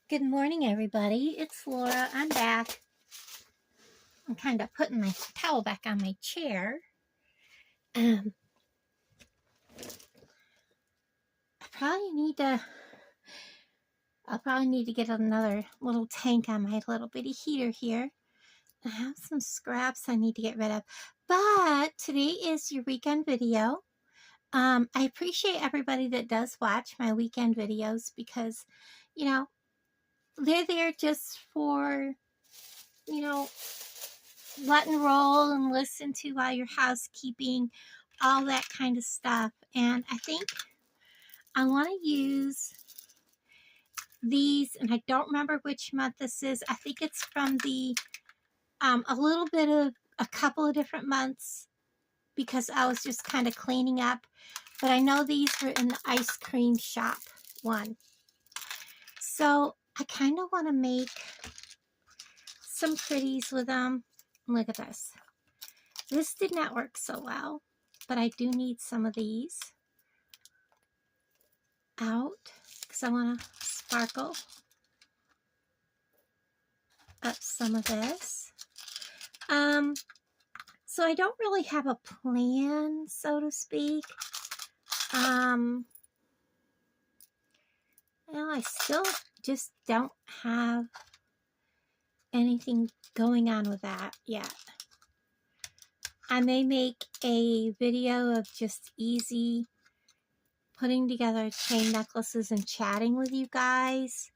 Good morning, everybody. It's Laura. I'm back. I'm kind of putting my towel back on my chair. I I'll probably need to get another little tank on my little bitty heater here. I have some scraps I need to get rid of. But today is your weekend video. I appreciate everybody that does watch my weekend videos because, you know, they're there just for, let and roll and listen to while you're housekeeping, all that kind of stuff. And I think I want to use these, and I don't remember which month this is. I think it's from the a little bit of a couple of different months because I was just kind of cleaning up. But I know these were in the ice cream shop one. So I kind of want to make some pretties with them. Look at this. This did not work so well, but I do need some of these out because I want to sparkle up some of this. So I don't really have a plan, so to speak. Well, I still just don't have anything going on with that yet. I may make a video of just easy putting together chain necklaces and chatting with you guys.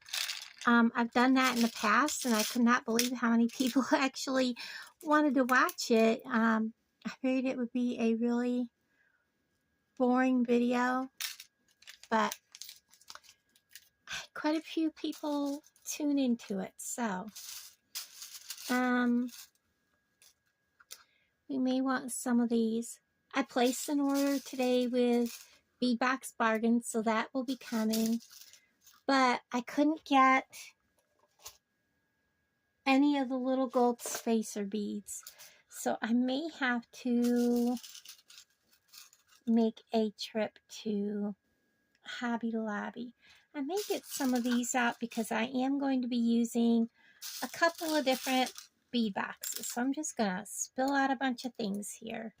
I've done that in the past, and I could not believe how many people actually wanted to watch it. I figured it would be a really boring video, but I had quite a few people tune into it, so we may want some of these. I placed an order today with Bead Box Bargains, so that will be coming. But I couldn't get any of the little gold spacer beads. So I may have to make a trip to Hobby Lobby. I may get some of these out because I am going to be using a couple of different bead boxes. So I'm just going to spill out a bunch of things here.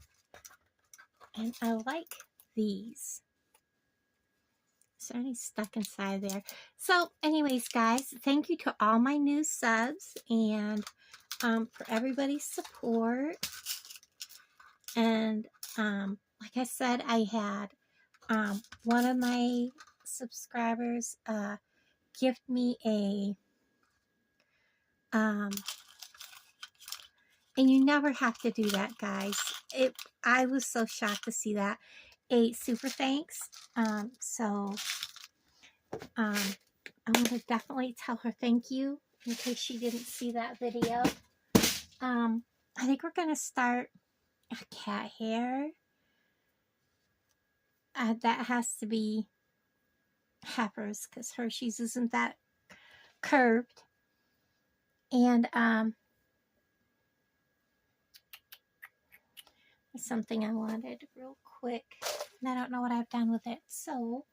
And I like these. Is there any stuck inside there? So anyways, guys, thank you to all my new subs and for everybody's support. And like I said, I had one of my subscribers gift me a and you never have to do that, guys. I was so shocked to see that. A super thanks. So I want to definitely tell her thank you in case she didn't see that video. I think we're going to start a cat hair. That has to be Heifer's because Hershey's isn't that curved. And something I wanted real quick. And I don't know what I've done with it. So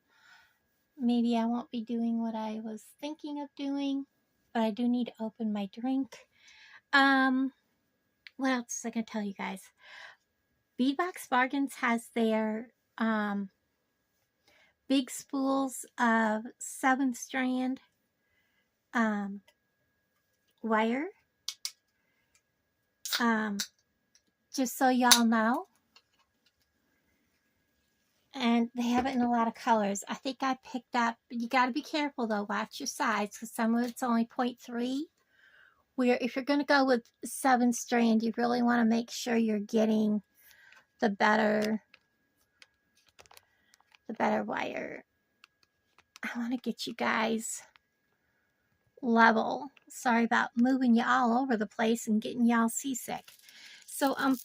maybe I won't be doing what I was thinking of doing. But I do need to open my drink. What else is I going to tell you guys? Bead Box Bargains has their big spools of 7-strand wire. Just so y'all know. And they have it in a lot of colors. I think I picked up, you got to be careful though, watch your size, because some of it's only 0.3. Where if you're going to go with 7-strand, you really want to make sure you're getting the better wire. I want to get you guys level. Sorry about moving you all over the place and getting y'all seasick. So I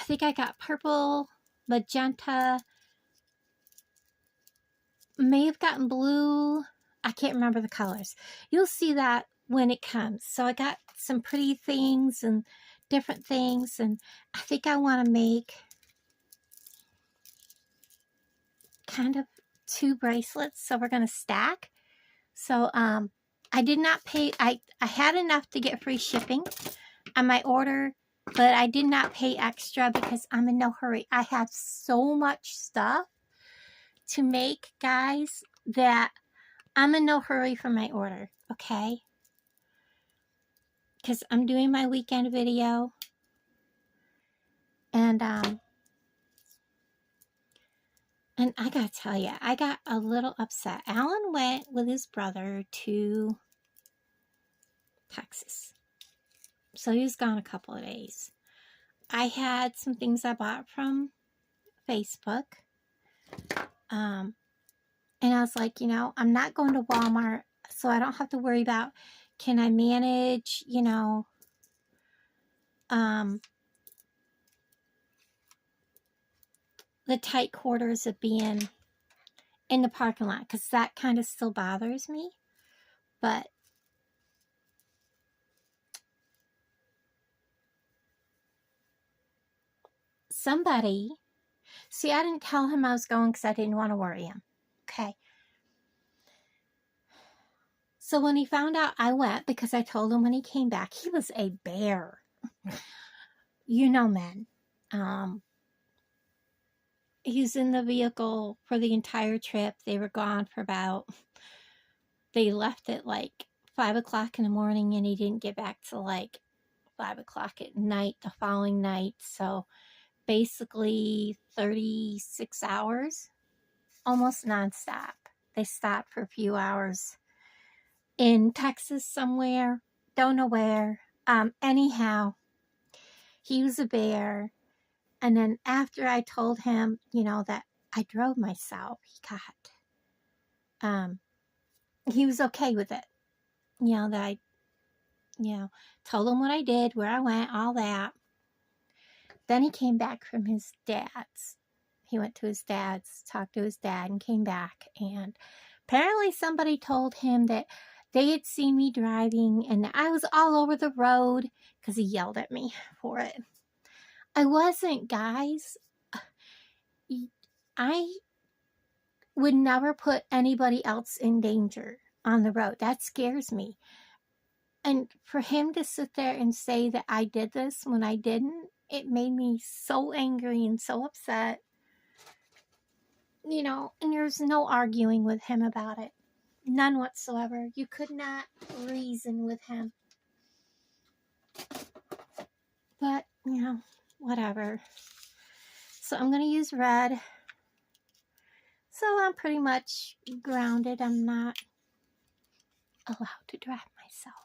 think I got purple, magenta, may have gotten blue. I can't remember the colors. You'll see that when it comes. So I got some pretty things and different things, and I think I want to make kind of 2 bracelets. So we're going to stack. So, I did not pay. I had enough to get free shipping on my order, but I did not pay extra because I'm in no hurry. I have so much stuff to make, guys, that I'm in no hurry for my order, okay? Because I'm doing my weekend video, and I gotta tell you, I got a little upset. Alan went with his brother to Texas, so he was gone a couple of days. I had some things I bought from Facebook, and I was like, you know, I'm not going to Walmart, so I don't have to worry about, can I manage, you know, the tight quarters of being in the parking lot, because that kind of still bothers me. But somebody, see, I didn't tell him I was going because I didn't want to worry him, okay? So when he found out I went, because I told him when he came back, he was a bear. You know, men. He was in the vehicle for the entire trip. They were gone for about, they left at like 5 o'clock in the morning, and he didn't get back till like 5 o'clock at night the following night. So basically 36 hours, almost nonstop. They stopped for a few hours in Texas somewhere, don't know where. Anyhow, he was a bear. And then after I told him, you know, that I drove myself, he was okay with it. You know, that I, you know, told him what I did, where I went, all that. Then he came back from his dad's. He went to his dad's, talked to his dad, and came back. And apparently somebody told him that they had seen me driving and that I was all over the road, because he yelled at me for it. I wasn't, guys. I would never put anybody else in danger on the road. That scares me. And for him to sit there and say that I did this when I didn't, it made me so angry and so upset. You know, and there's no arguing with him about it. None whatsoever. You could not reason with him. But, you know, whatever. So I'm going to use red. So I'm pretty much grounded. I'm not allowed to drive myself.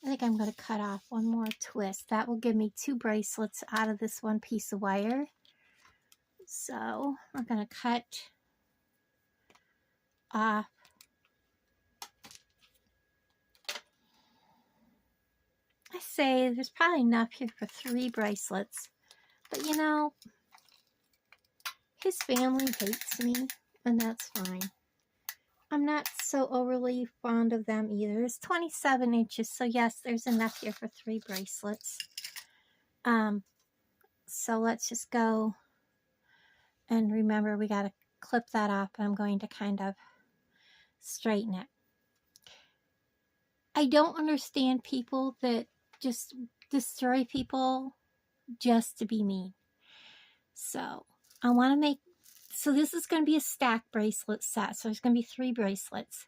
I think I'm going to cut off one more twist. That will give me 2 bracelets out of this one piece of wire. So we're going to cut off. I say there's probably enough here for 3 bracelets. But you know, his family hates me, and that's fine. I'm not so overly fond of them either. It's 27 inches, so yes, there's enough here for 3 bracelets. So let's just go, and remember we got to clip that off. I'm going to kind of straighten it. I don't understand people that just destroy people just to be mean. So I want to make, so this is going to be a stack bracelet set. So there's going to be 3 bracelets.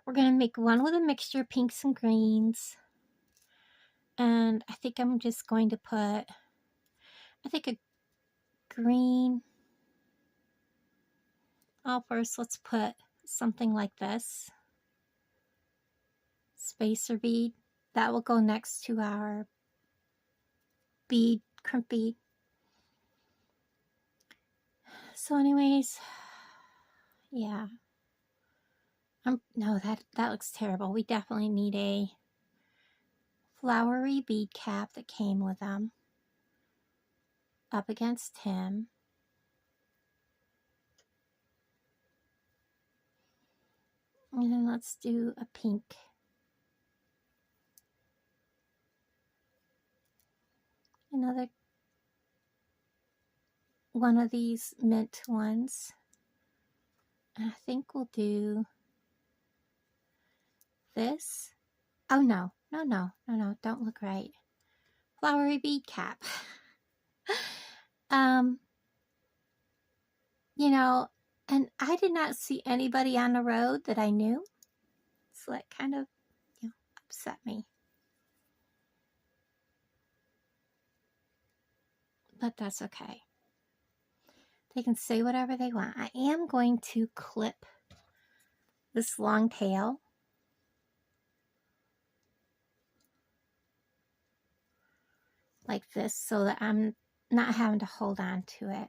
We're going to make one with a mixture of pinks and greens. And I think I'm just going to put, I think a green. First let's put something like this. Spacer bead. That will go next to our bead, crimp bead. So anyways, yeah. No, that looks terrible. We definitely need a flowery bead cap that came with them. Up against him. And then let's do a pink. Another one of these mint ones. And I think we'll do this. Oh, no. No. Don't look right. Flowery bead cap. You know, and I did not see anybody on the road that I knew. So that kind of, you know, upset me. But that's okay. They can say whatever they want. I am going to clip this long tail. Like this, so that I'm not having to hold on to it.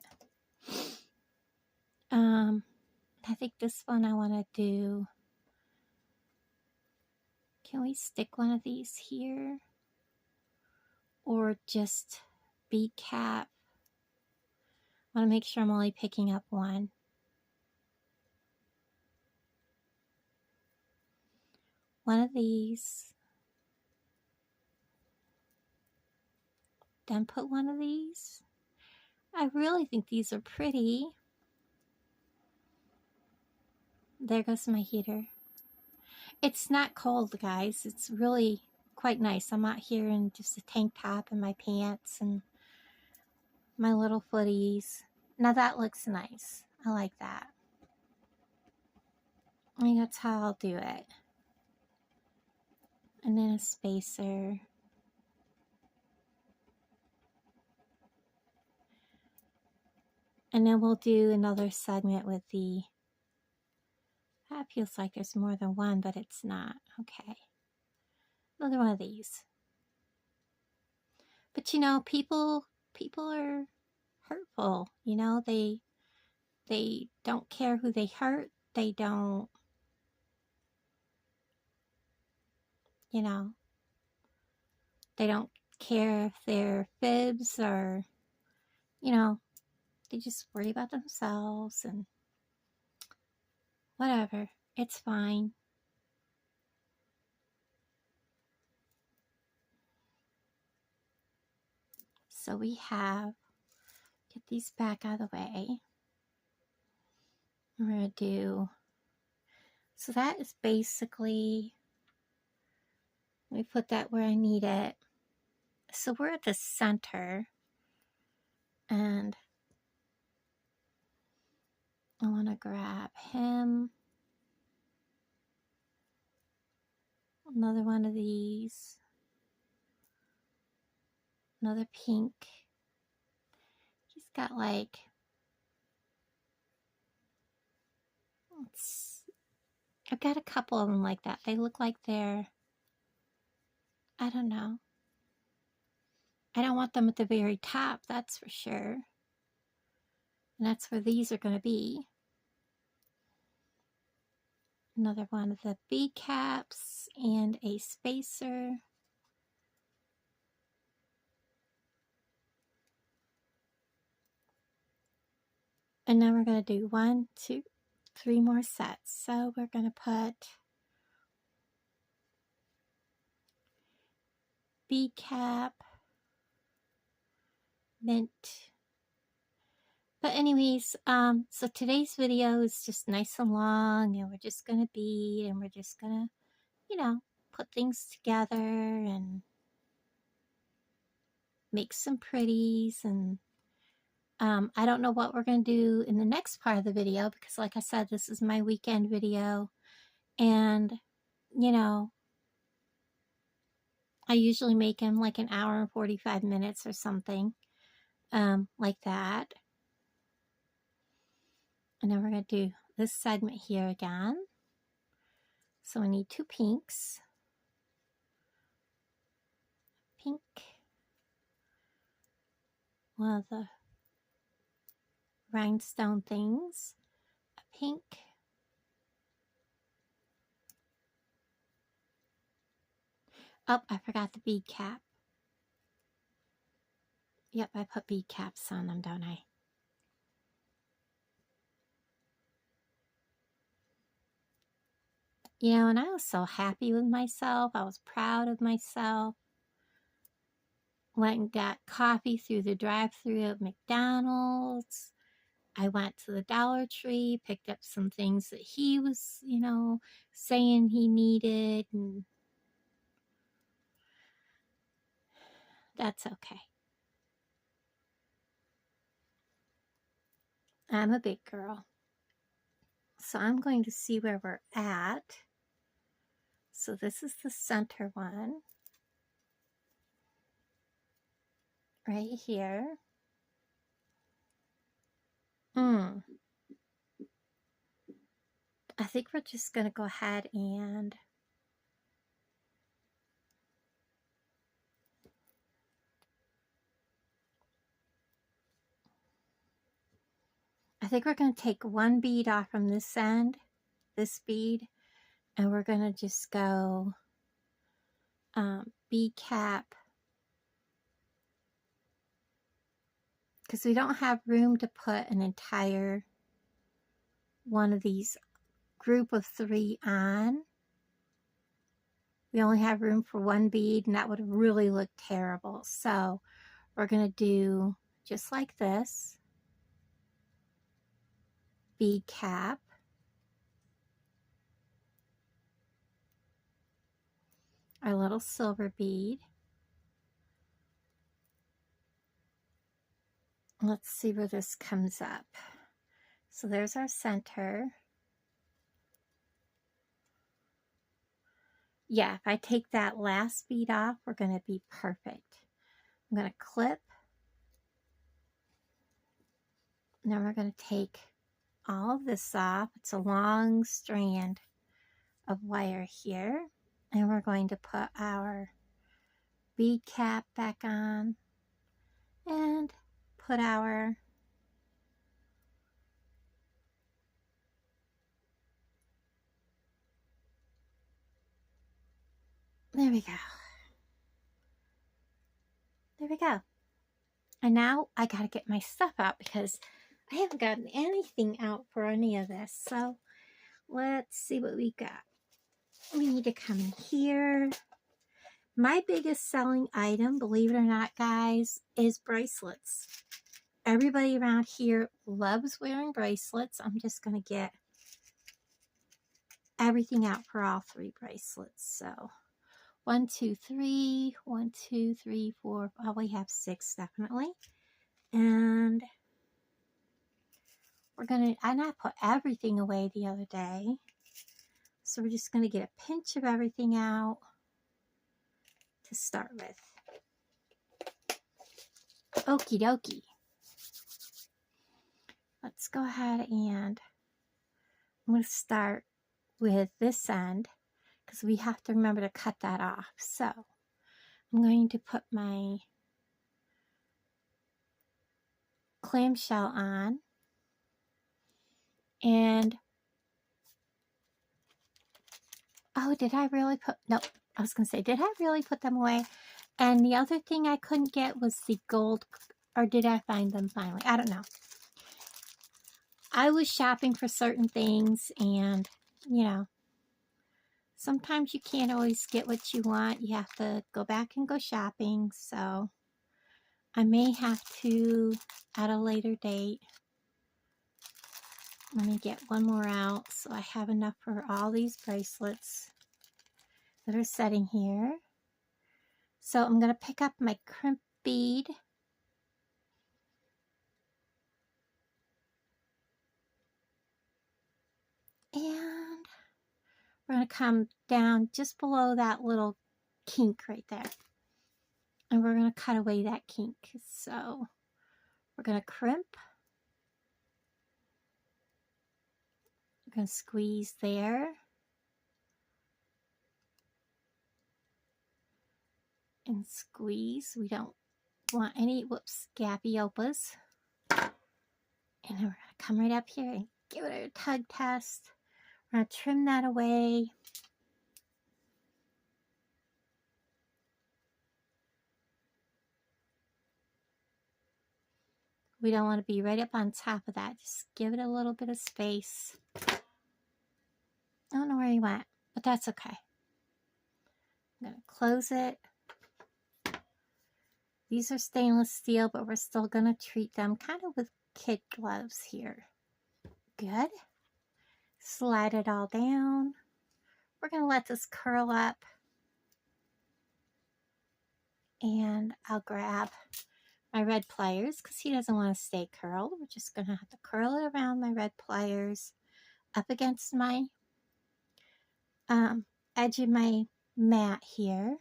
I think this one I want to do. Can we stick one of these here? Or just bead cap? I want to make sure I'm only picking up one. One of these. Then put one of these. I really think these are pretty. There goes my heater. It's not cold, guys. It's really quite nice. I'm out here in just a tank top and my pants and my little footies. Now that looks nice. I like that. I think that's how I'll do it. And then a spacer. And then we'll do another segment with the, that feels like there's more than one, but it's not. Okay. Another one of these. But you know, people are hurtful. You know, they don't care who they hurt. They don't, you know, they don't care if they're fibs or, you know, they just worry about themselves and whatever. It's fine. So we have, get these back out of the way. We're going to do, so that is basically, let me put that where I need it. So we're at the center, and I want to grab him. Another one of these. Another pink. He's got like, I've got a couple of them like that. They look like they're, I don't know. I don't want them at the very top, that's for sure. And that's where these are going to be. Another one of the bead caps and a spacer. And then we're going to do 1, 2, 3 more sets. So we're going to put bead cap, mint. But anyways, so today's video is just nice and long, and we're just going to bead, and we're just going to, you know, put things together and make some pretties. And I don't know what we're going to do in the next part of the video, because like I said, this is my weekend video, and you know, I usually make them like an hour and 45 minutes or something like that. And then we're going to do this segment here again. So we need 2 pinks. Pink. One of the rhinestone things. A pink. Oh, I forgot the bead cap. Yep, I put bead caps on them, don't I? You know, and I was so happy with myself. I was proud of myself. Went and got coffee through the drive-thru at McDonald's. I went to the Dollar Tree, picked up some things that he was, you know, saying he needed, and that's okay. I'm a big girl. So I'm going to see where we're at. So this is the center one. Right here. I think we're just going to go ahead and I think we're going to take one bead off from this end, this bead, and we're going to just go bead cap, because we don't have room to put an entire one of these group of 3 on. We only have room for one bead, and that would really look terrible. So we're going to do just like this, bead cap, our little silver bead. Let's see where this comes up. So there's our center. Yeah, if I take that last bead off, we're going to be perfect. I'm going to clip. Now we're going to take all of this off. It's a long strand of wire here. And we're going to put our bead cap back on and put our there we go. There we go. And now I got to get my stuff out because I haven't gotten anything out for any of this. So let's see what we got. We need to come in here. My biggest selling item, believe it or not, guys, is bracelets. Everybody around here loves wearing bracelets. I'm just going to get everything out for all 3 bracelets. So 1, 2, 3, 1, 2, 3, 4. Oh, we have 6 definitely. And we're going to, and I put everything away the other day. So we're just going to get a pinch of everything out to start with. Okie dokie. Let's go ahead and I'm going to start with this end because we have to remember to cut that off. So I'm going to put my clamshell on, and oh, did I really put, no, I was going to say, did I really put them away? And the other thing I couldn't get was the gold, or did I find them finally? I don't know. I was shopping for certain things, and you know, sometimes you can't always get what you want. You have to go back and go shopping. So I may have to, at a later date, let me get one more out so I have enough for all these bracelets that are sitting here. So I'm going to pick up my crimp bead. And we're going to come down just below that little kink right there. And we're going to cut away that kink. So we're going to crimp. We're going to squeeze there. And squeeze. We don't want any, whoops, gappy opas. And then we're going to come right up here and give it a tug test. We're going to trim that away. We don't want to be right up on top of that. Just give it a little bit of space. I don't know where he went, but that's okay. I'm going to close it. These are stainless steel, but we're still going to treat them kind of with kid gloves here. Good. Slide it all down. We're going to let this curl up. And I'll grab my red pliers because he doesn't want to stay curled. We're just going to have to curl it around my red pliers up against my edge of my mat here.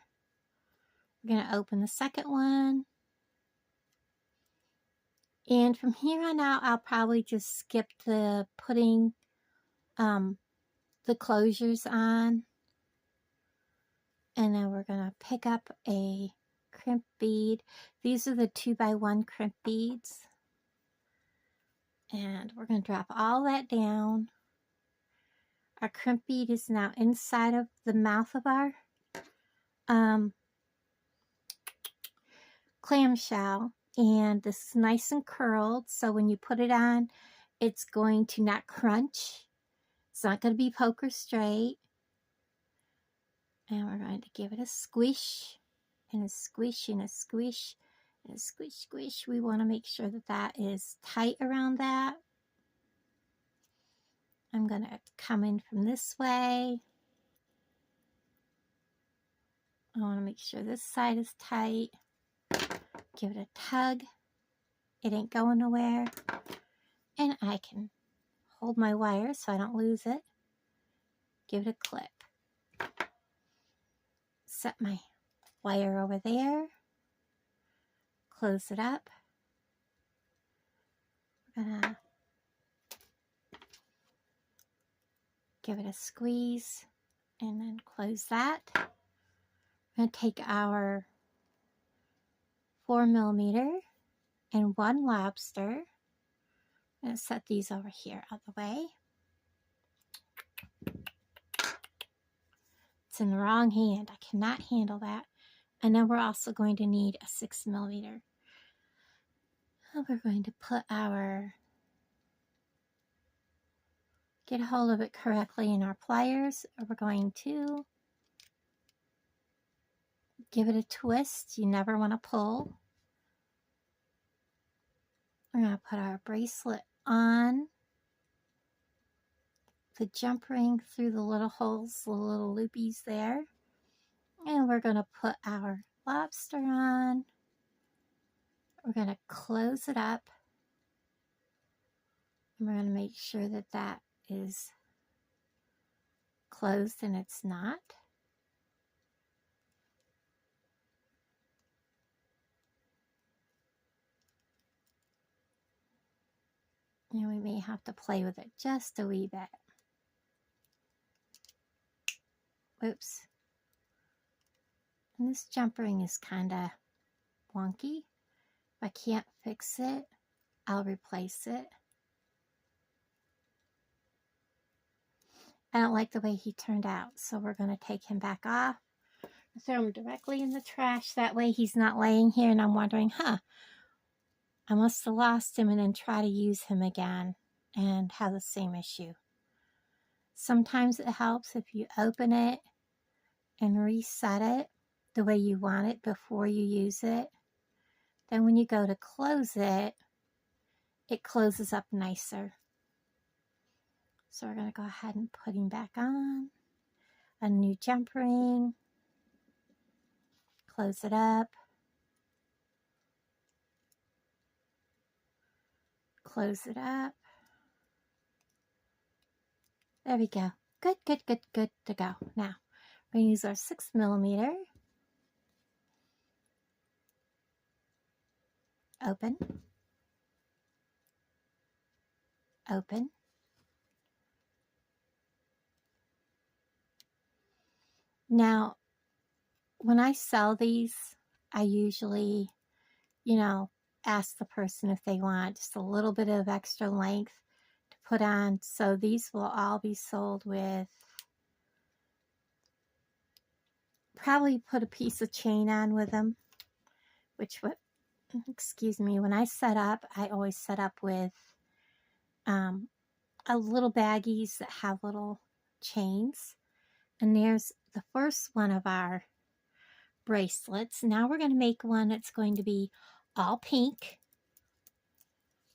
We're going to open the second one. And from here on out, I'll probably just skip the putting the closures on. And then we're going to pick up a crimp bead. These are the 2x1 crimp beads. And we're going to drop all that down. Our crimp bead is now inside of the mouth of our clamshell. And this is nice and curled, so when you put it on, it's going to not crunch. It's not going to be poker straight. And we're going to give it a squish, and a squish, and a squish, and a squish, squish. We want to make sure that that is tight around that. I'm going to come in from this way. I want to make sure this side is tight. Give it a tug. It ain't going nowhere. And I can hold my wire so I don't lose it. Give it a clip. Set my wire over there. Close it up. We're gonna give it a squeeze and then close that. We're gonna take our 4mm and 1 lobster. I'm going to set these over here out of the way. It's in the wrong hand. I cannot handle that. And then we're also going to need a 6mm. We're going to put our, get a hold of it correctly in our pliers. We're going to give it a twist. You never want to pull. We're going to put our bracelet on the jump ring through the little holes, the little loopies there. And we're going to put our lobster on. We're going to close it up. And we're going to make sure that that is closed and it's not. And we may have to play with it just a wee bit. Oops. And this jump ring is kind of wonky. If I can't fix it, I'll replace it. I don't like the way he turned out, so we're going to take him back off. Throw him directly in the trash. That way he's not laying here and I'm wondering, I must have lost him, and then try to use him again and have the same issue. Sometimes it helps if you open it and reset it the way you want it before you use it. Then when you go to close it, it closes up nicer. So we're going to go ahead and put him back on. A new jump ring. Close it up. Close it up. There we go. Good, good, good, good to go. Now, we're going to use our 6mm. Open. Open. Now, when I sell these, I usually, ask the person if they want just a little bit of extra length to put on. So these will all be sold with, probably put a piece of chain on with them, which would, excuse me, when I set up, I always set up with a little baggies that have little chains. And there's the first one of our bracelets. Now we're going to make one that's going to be all pink.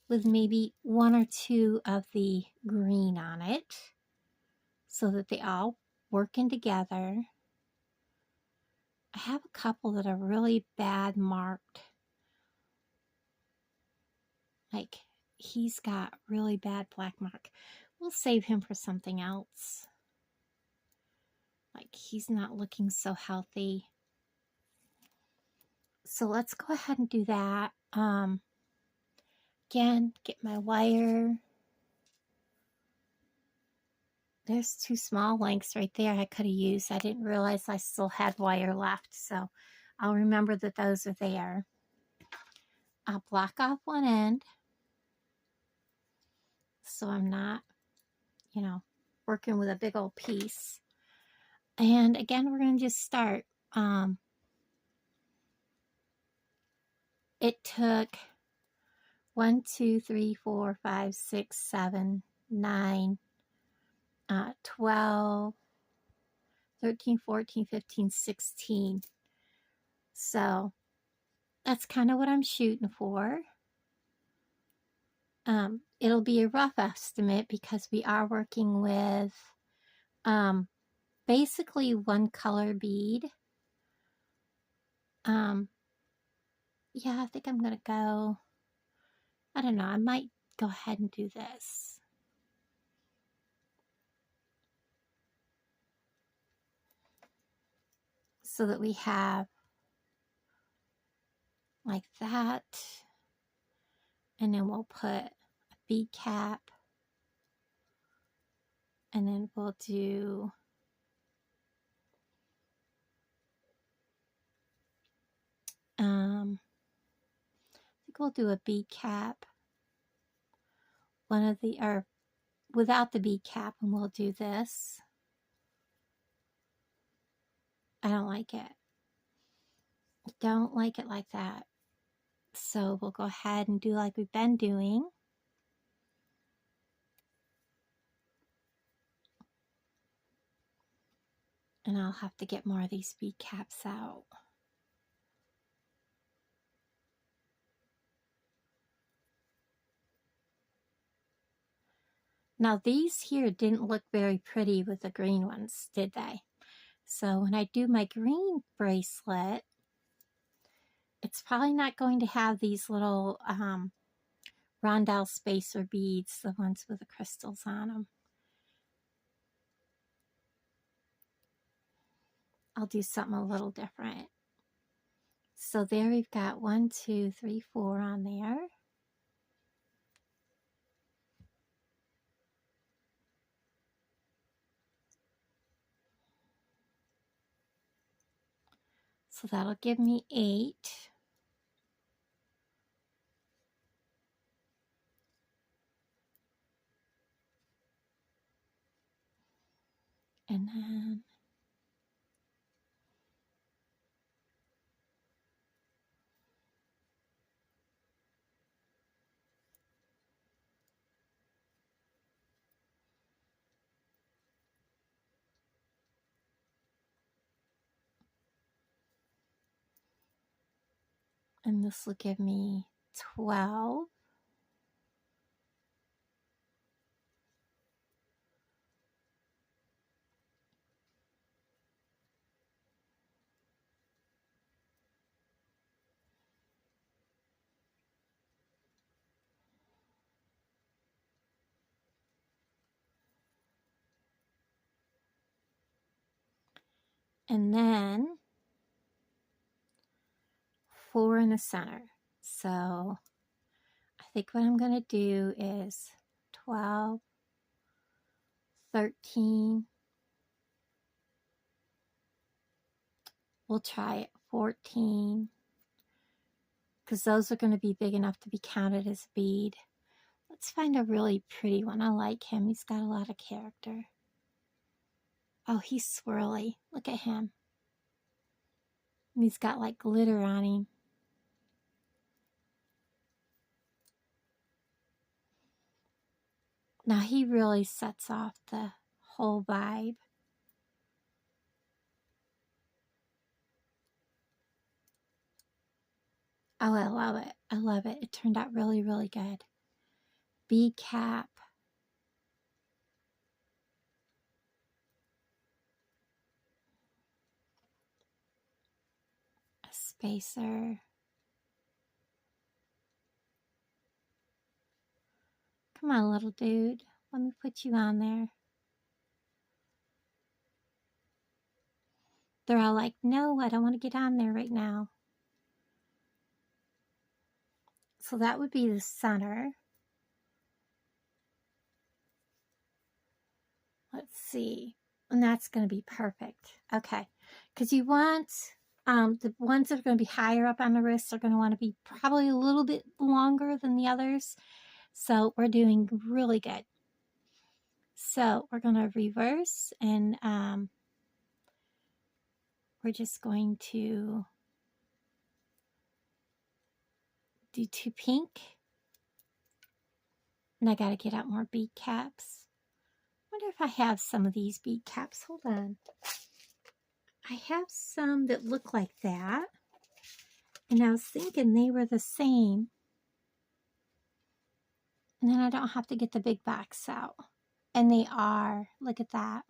with maybe 1 or 2 of the green on it so that they all working together. I have a couple that are really bad marked. Like, he's got really bad black mark. We'll save him for something else. Like, he's not looking so healthy. So let's go ahead and do that. Again, get my wire. There's 2 small lengths right there I could have used. I didn't realize I still had wire left, so I'll remember that those are there. I'll block off one end so I'm not, you know, working with a big old piece. And again, we're going to just start. It took 1, 2, 3, 4, 5, 6, 7, 9, 12, 13, 14, 15, 16. So that's kind of what I'm shooting for. It'll be a rough estimate because we are working with basically one color bead. Yeah, I think I'm going to go, I don't know, I might go ahead and do this. So that we have like that. And then we'll put a bead cap. And then we'll do I think we'll do a bead cap. One of the, or without the bead cap, and we'll do this. I don't like it. I don't like it like that. So we'll go ahead and do like we've been doing. And I'll have to get more of these bead caps out. Now these here didn't look very pretty with the green ones, did they? So when I do my green bracelet, it's probably not going to have these little rondelle spacer beads, the ones with the crystals on them. I'll do something a little different. So there we've got 1, 2, 3, 4 on there. So that'll give me 8. And then this will give me 12. And then 4 in the center. So I think what I'm going to do is 12, 13. We'll try it 14. Because those are going to be big enough to be counted as a bead. Let's find a really pretty one. I like him. He's got a lot of character. Oh, he's swirly. Look at him. And he's got like glitter on him. Now he really sets off the whole vibe. Oh, I love it. I love it. It turned out really, really good. bead cap, a spacer. Come on, little dude. Let me put you on there. They're all like, no, I don't want to get on there right now. So that would be the center. Let's see. And that's going to be perfect. Okay. Because you want the ones that are going to be higher up on the wrists are going to want to be probably a little bit longer than the others. So we're doing really good. So we're going to reverse, and we're just going to do 2 pink. And I got to get out more bead caps. Wonder if I have some of these bead caps. Hold on. I have some that look like that. And I was thinking they were the same. And then I don't have to get the big box out. And they are. Look at that.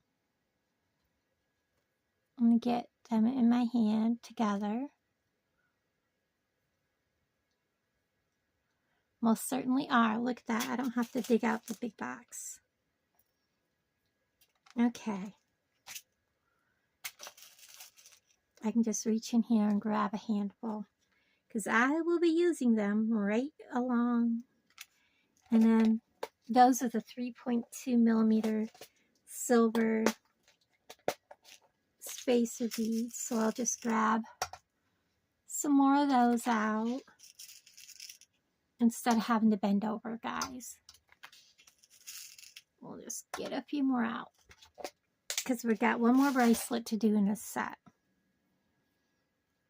I'm going to get them in my hand together. Most certainly are. Look at that. I don't have to dig out the big box. Okay. I can just reach in here and grab a handful, because I will be using them right along. And then those are the 3.2 millimeter silver spacer beads. So I'll just grab some more of those out instead of having to bend over, guys. We'll just get a few more out, because we've got one more bracelet to do in this set.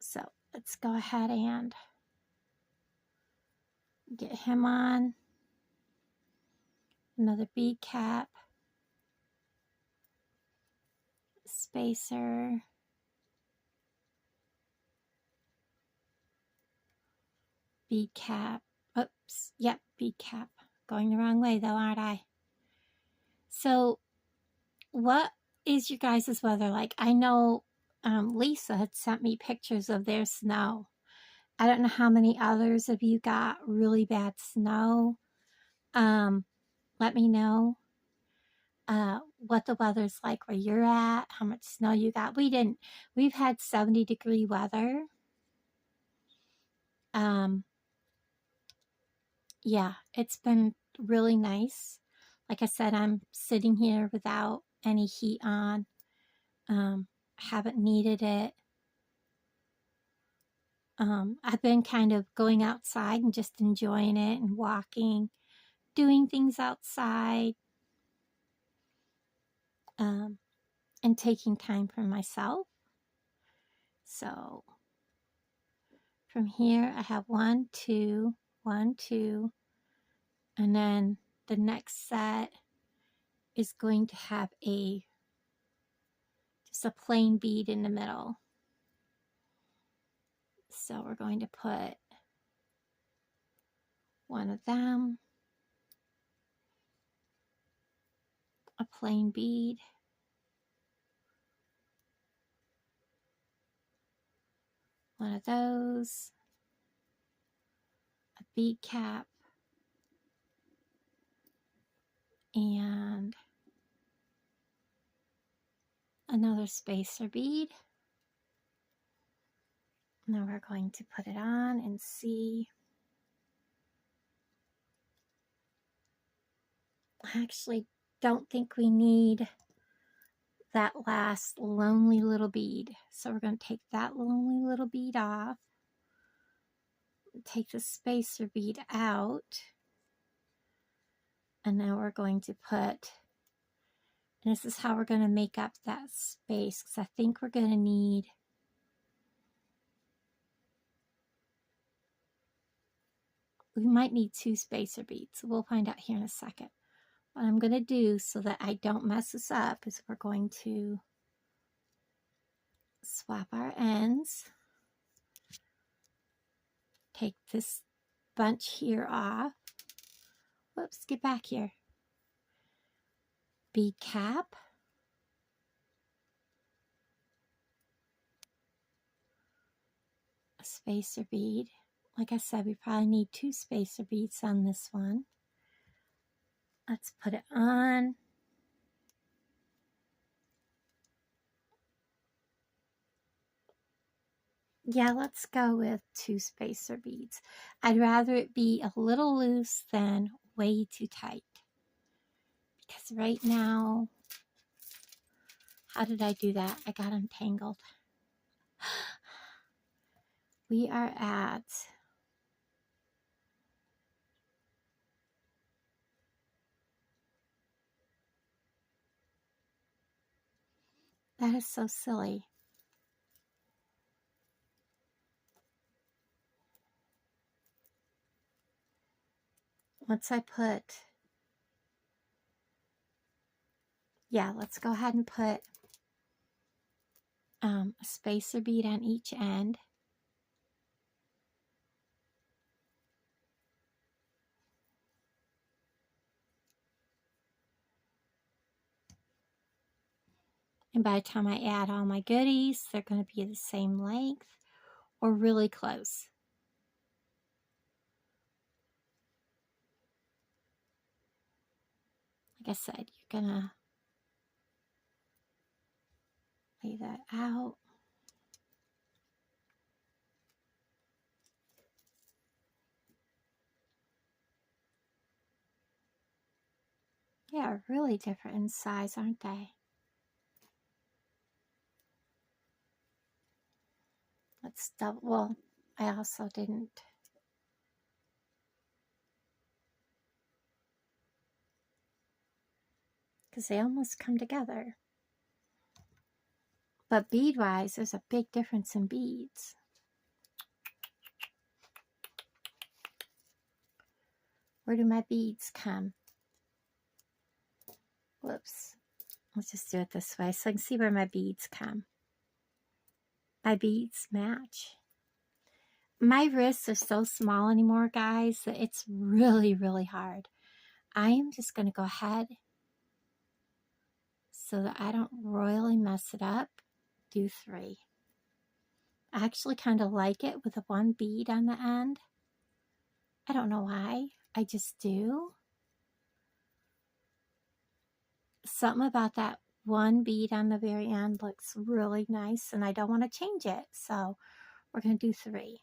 So let's go ahead and get him on. Another bead cap, spacer, bead cap. Oops, yep, bead cap. Going the wrong way though, aren't I? So what is your guys' weather like? I know Lisa had sent me pictures of their snow. I don't know how many others of you got really bad snow. Let me know what the weather's like where you're at, how much snow you got. We've had 70-degree weather. Yeah, it's been really nice. Like I said, I'm sitting here without any heat on. Haven't needed it. I've been kind of going outside and just enjoying it and walking, doing things outside, and taking time for myself. So from here, I have 1, 2, 1, 2, and then the next set is going to have just a plain bead in the middle. So we're going to put one of them, a plain bead, one of those, a bead cap, and another spacer bead. Now we're going to put it on and see. I actually don't think we need that last lonely little bead. So we're going to take that lonely little bead off. Take the spacer bead out. And now we're going to put, and this is how we're going to make up that space, because I think we're going to need we might need 2 spacer beads. We'll find out here in a second. What I'm going to do so that I don't mess this up is we're going to swap our ends. Take this bunch here off. Whoops, get back here. Bead cap. A spacer bead. Like I said, we probably need 2 spacer beads on this one. Let's put it on. Yeah, let's go with 2 spacer beads. I'd rather it be a little loose than way too tight. Because right now, how did I do that? I got them tangled. We are at that is so silly. Once I put, yeah, let's go ahead and put a spacer bead on each end. And by the time I add all my goodies, they're going to be the same length or really close. Like I said, you're going to lay that out. Yeah, really different in size, aren't they? Let's double, well, I also didn't. Because they almost come together. But bead-wise, there's a big difference in beads. Where do my beads come? Whoops. Let's just do it this way so I can see where my beads come. My beads match. My wrists are so small anymore, guys, that it's really, really hard. I am just going to go ahead so that I don't royally mess it up. Do 3. I actually kind of like it with a 1 bead on the end. I don't know why. I just do. Something about that 1 bead on the very end looks really nice, and I don't want to change it. So we're going to do 3.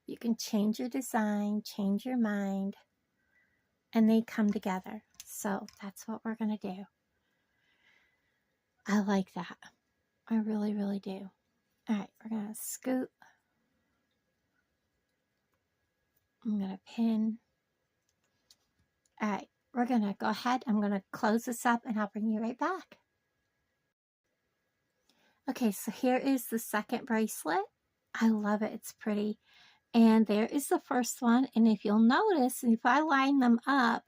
You can change your design, change your mind, and they come together. So that's what we're going to do. I like that. I really, really do. All right, we're going to scoop. I'm going to pin. All right, we're going to go ahead. I'm going to close this up, and I'll bring you right back. Okay, so here is the second bracelet. I love it. It's pretty. And there is the first one. And if you'll notice, if I line them up,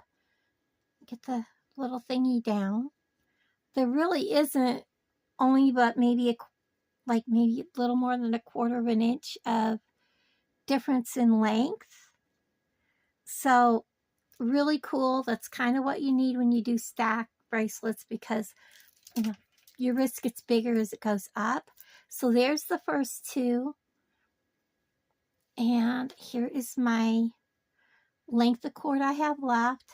get the little thingy down, there really isn't only but maybe maybe a little more than 1/4 of an inch of difference in length. So really cool. That's kind of what you need when you do stack bracelets, because you know your wrist gets bigger as it goes up. So there's the first 2. And here is my length of cord I have left.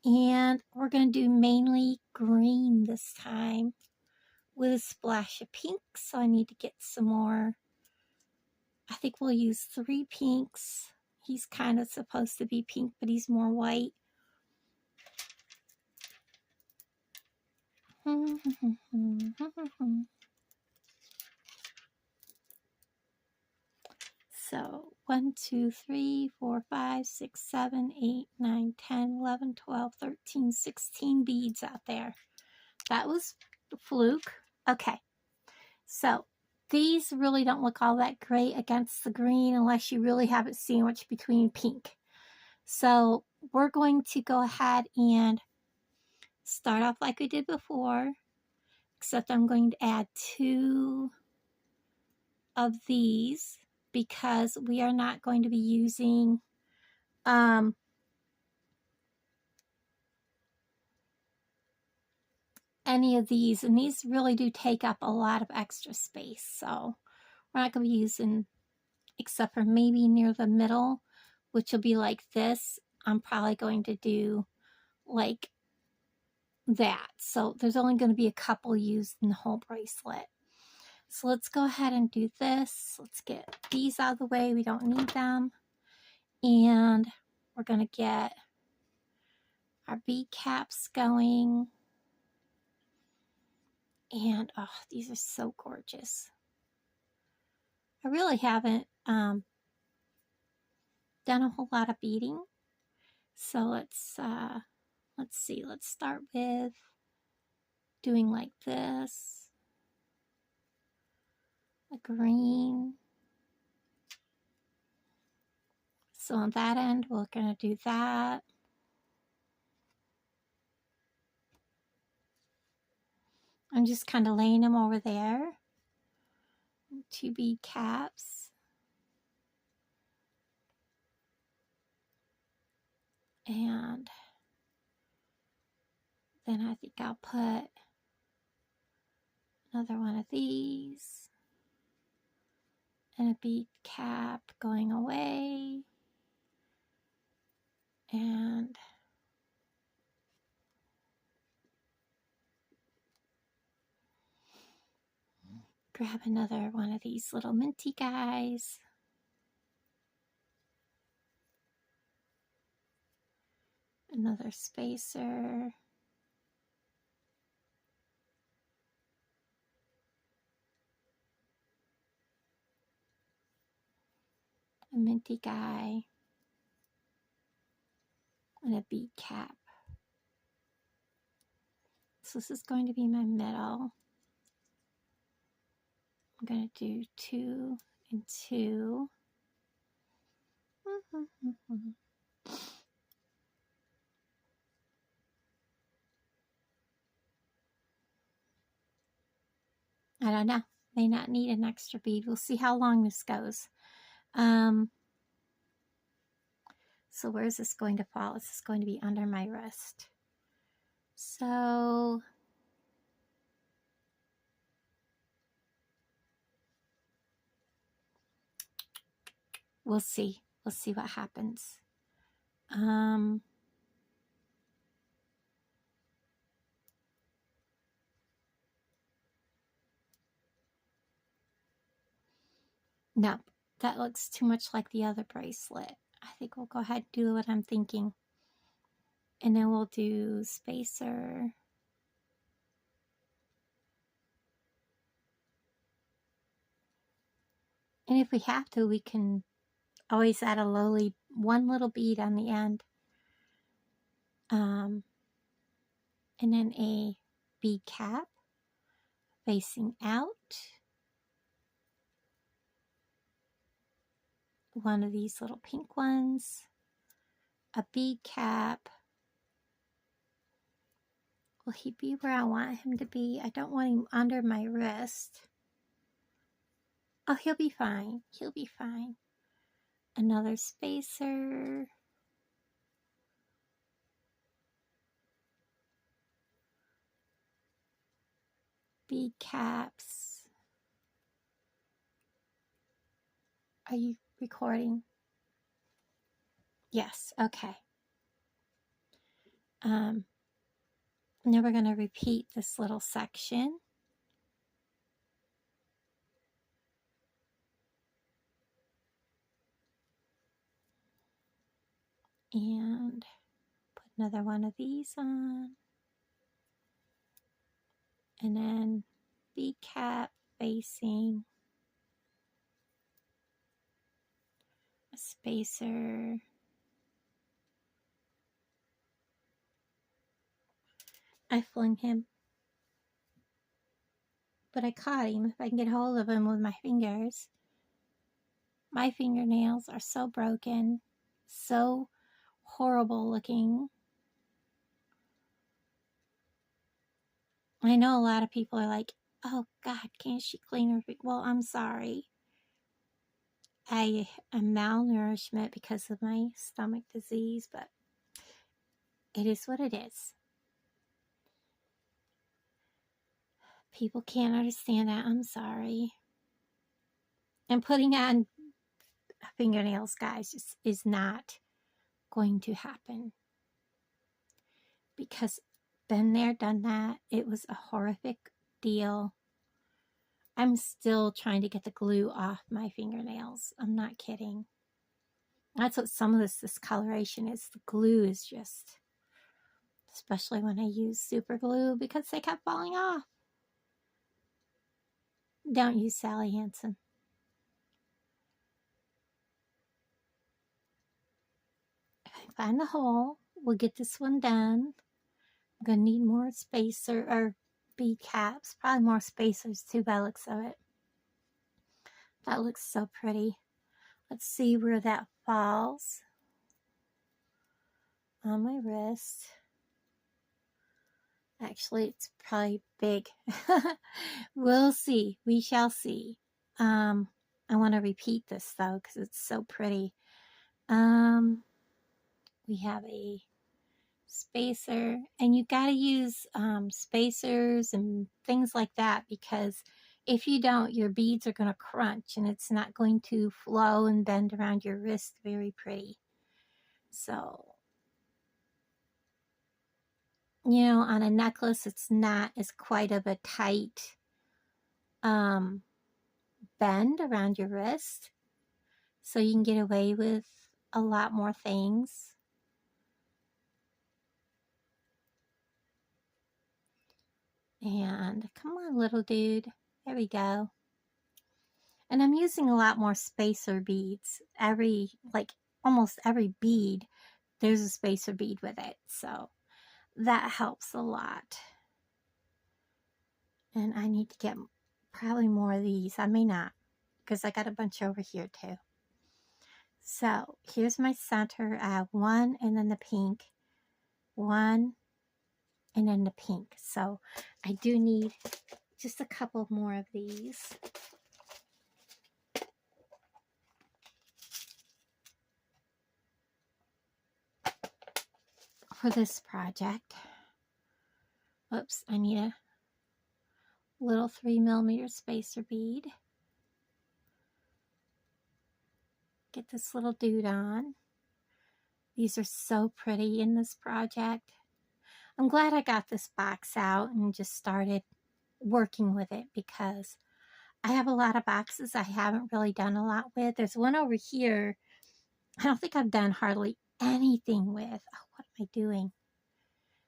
And we're going to do mainly green this time with a splash of pink. So I need to get some more. I think we'll use 3 pinks. He's kind of supposed to be pink, but he's more white. So 1, 2, 3, 4, 5, 6, 7, 8, 9, 10, 11, 12, 13, 16 beads out there. That was a fluke. Okay, so these really don't look all that great against the green unless you really have it sandwiched between pink. So we're going to go ahead and start off like we did before, except I'm going to add 2 of these because we are not going to be using any of these, and these really do take up a lot of extra space, so we're not going to be using, except for maybe near the middle, which will be like this. I'm probably going to do like that. So there's only going to be a couple used in the whole bracelet. So let's go ahead and do this. Let's get these out of the way. We don't need them. And we're going to get our bead caps going. And oh, these are so gorgeous. I really haven't done a whole lot of beading. So let's see. Let's start with doing like this. A green. So on that end, we're going to do that. I'm just kind of laying them over there. 2 bead caps. And then I think I'll put another one of these. And a bead cap going away. And grab another one of these little minty guys. Another spacer. A minty guy. And a bead cap. So this is going to be my middle. I'm going to do 2 and 2. I don't know. May not need an extra bead. We'll see how long this goes. So where is this going to fall? This is going to be under my wrist. So we'll see. We'll see what happens. No, that looks too much like the other bracelet. I think we'll go ahead and do what I'm thinking. And then we'll do spacer. And if we have to, we can always add a lowly, one little bead on the end. And then a bead cap facing out. One of these little pink ones. A bead cap. Will he be where I want him to be? I don't want him under my wrist. Oh, he'll be fine. He'll be fine. Another spacer. Bead caps. Are you recording? Yes, okay. Now we're going to repeat this little section. And put another one of these on. And then bead cap facing a spacer. I flung him, but I caught him if I can get hold of him with my fingers. My fingernails are so broken, so horrible looking. I know a lot of people are like, oh God, can't she clean her feet? Well, I'm sorry. I am malnourishment because of my stomach disease, but it is what it is. People can't understand that. I'm sorry. And putting on fingernails, guys, is not going to happen. Because been there, done that. It was a horrific deal. I'm still trying to get the glue off my fingernails. I'm not kidding. That's what some of this discoloration is. The glue is just, especially when I use super glue, because they kept falling off. Don't use Sally Hansen. If I find the hole, we'll get this one done. I'm going to need more spacer or bead caps. Probably more spacers too by the looks of it. That looks so pretty. Let's see where that falls on my wrist. Actually, it's probably big. We'll see. We shall see. I want to repeat this though because it's so pretty. We have a spacer, and you got to use spacers and things like that, because if you don't, your beads are going to crunch and it's not going to flow and bend around your wrist very pretty. So, you know, on a necklace, it's not as quite of a tight bend around your wrist, so you can get away with a lot more things. And come on, little dude. There we go. And I'm using a lot more spacer beads. Almost every bead, there's a spacer bead with it. So that helps a lot. And I need to get probably more of these. I may not, because I got a bunch over here too. So here's my center. I have one and then the pink. One and then the pink. So I do need just a couple more of these. For this project. Oops, I need a little 3mm spacer bead. Get this little dude on. These are so pretty in this project. I'm glad I got this box out and just started working with it, because I have a lot of boxes I haven't really done a lot with. There's one over here I don't think I've done hardly anything with. Oh, what am I doing?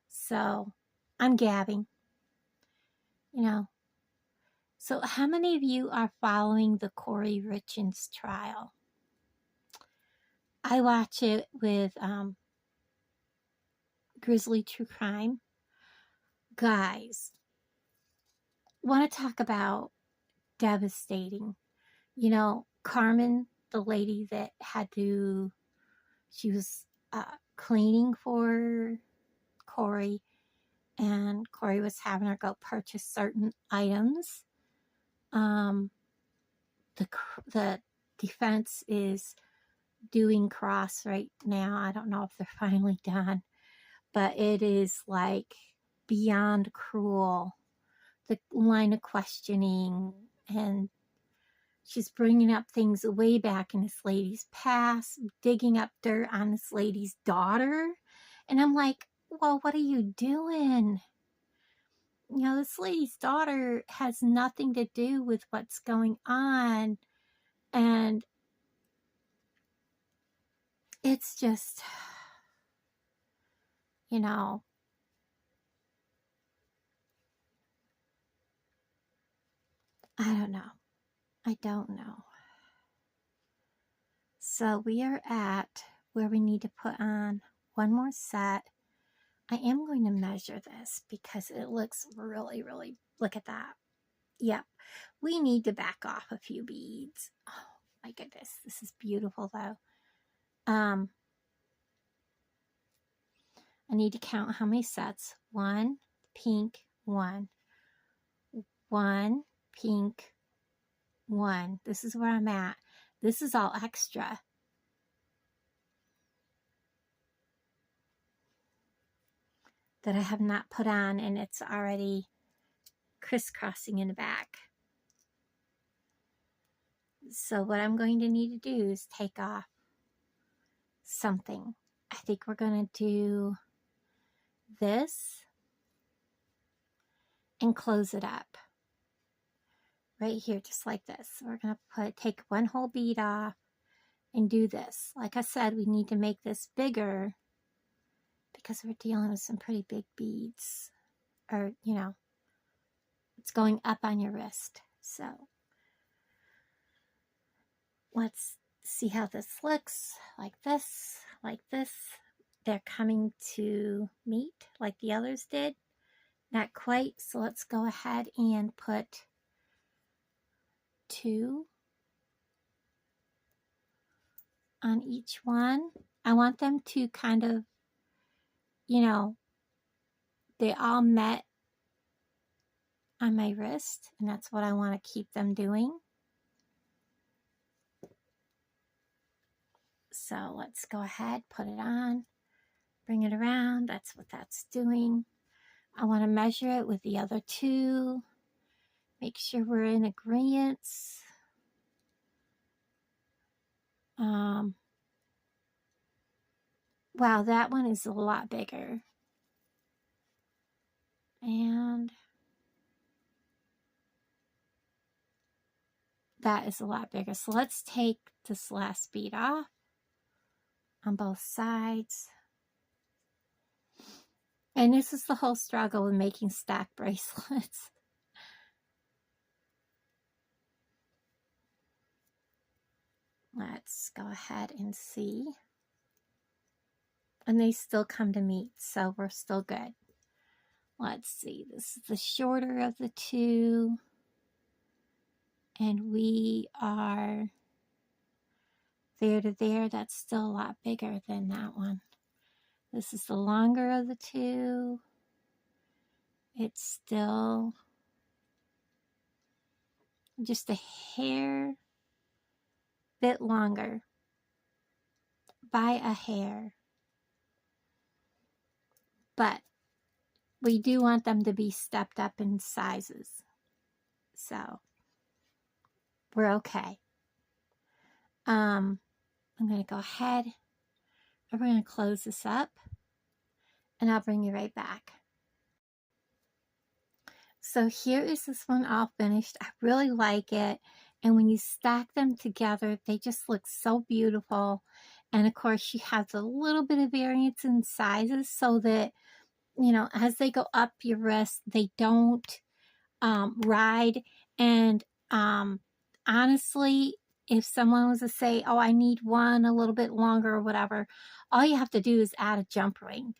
So I'm gabbing, you know. So how many of you are following the Corey Richins trial? I watch it with Grizzly True Crime. Guys, want to talk about devastating. You know, Carmen, the lady that she was cleaning for Corey, and Corey was having her go purchase certain items. The defense is doing cross right now. I don't know if they're finally done, but it is like beyond cruel. The line of questioning, and she's bringing up things way back in this lady's past, digging up dirt on this lady's daughter. And I'm like, well, what are you doing? You know, this lady's daughter has nothing to do with what's going on. And it's just, you know, I don't know. I don't know. So we are at where we need to put on one more set. I am going to measure this because it looks really, really, look at that. Yep. We need to back off a few beads. Oh my goodness. This is beautiful though. I need to count how many sets. One, pink, one. One, pink, one. This is where I'm at. This is all extra. That I have not put on, and it's already crisscrossing in the back. So what I'm going to need to do is take off something. I think we're going to do this and close it up right here, just like this. We're going to take one whole bead off and do this. Like I said, we need to make this bigger because we're dealing with some pretty big beads, or you know, it's going up on your wrist. So let's see how this looks. Like this, like this. They're coming to meet like the others did. Not quite, so let's go ahead and put 2 on each one. I want them to kind of, you know, they all met on my wrist, and that's what I want to keep them doing. So let's go ahead, put it on, bring it around. That's what that's doing. I want to measure it with the other 2. Make sure we're in agreement. Wow, that one is a lot bigger. And that is a lot bigger. So let's take this last bead off on both sides. And this is the whole struggle with making stack bracelets. Let's go ahead and see. And they still come to meet, so we're still good. Let's see, this is the shorter of the 2. And we are there to there. That's still a lot bigger than that one. This is the longer of the 2. It's still just a hair bit longer by a hair. But we do want them to be stepped up in sizes. So we're okay. I'm going to go ahead and we're going to close this up, and I'll bring you right back. So here is this one all finished. I really like it. And when you stack them together, they just look so beautiful. And of course, you have a little bit of variance in sizes so that, you know, as they go up your wrist, they don't ride. And honestly, if someone was to say, oh, I need one a little bit longer or whatever, all you have to do is add a jump ring.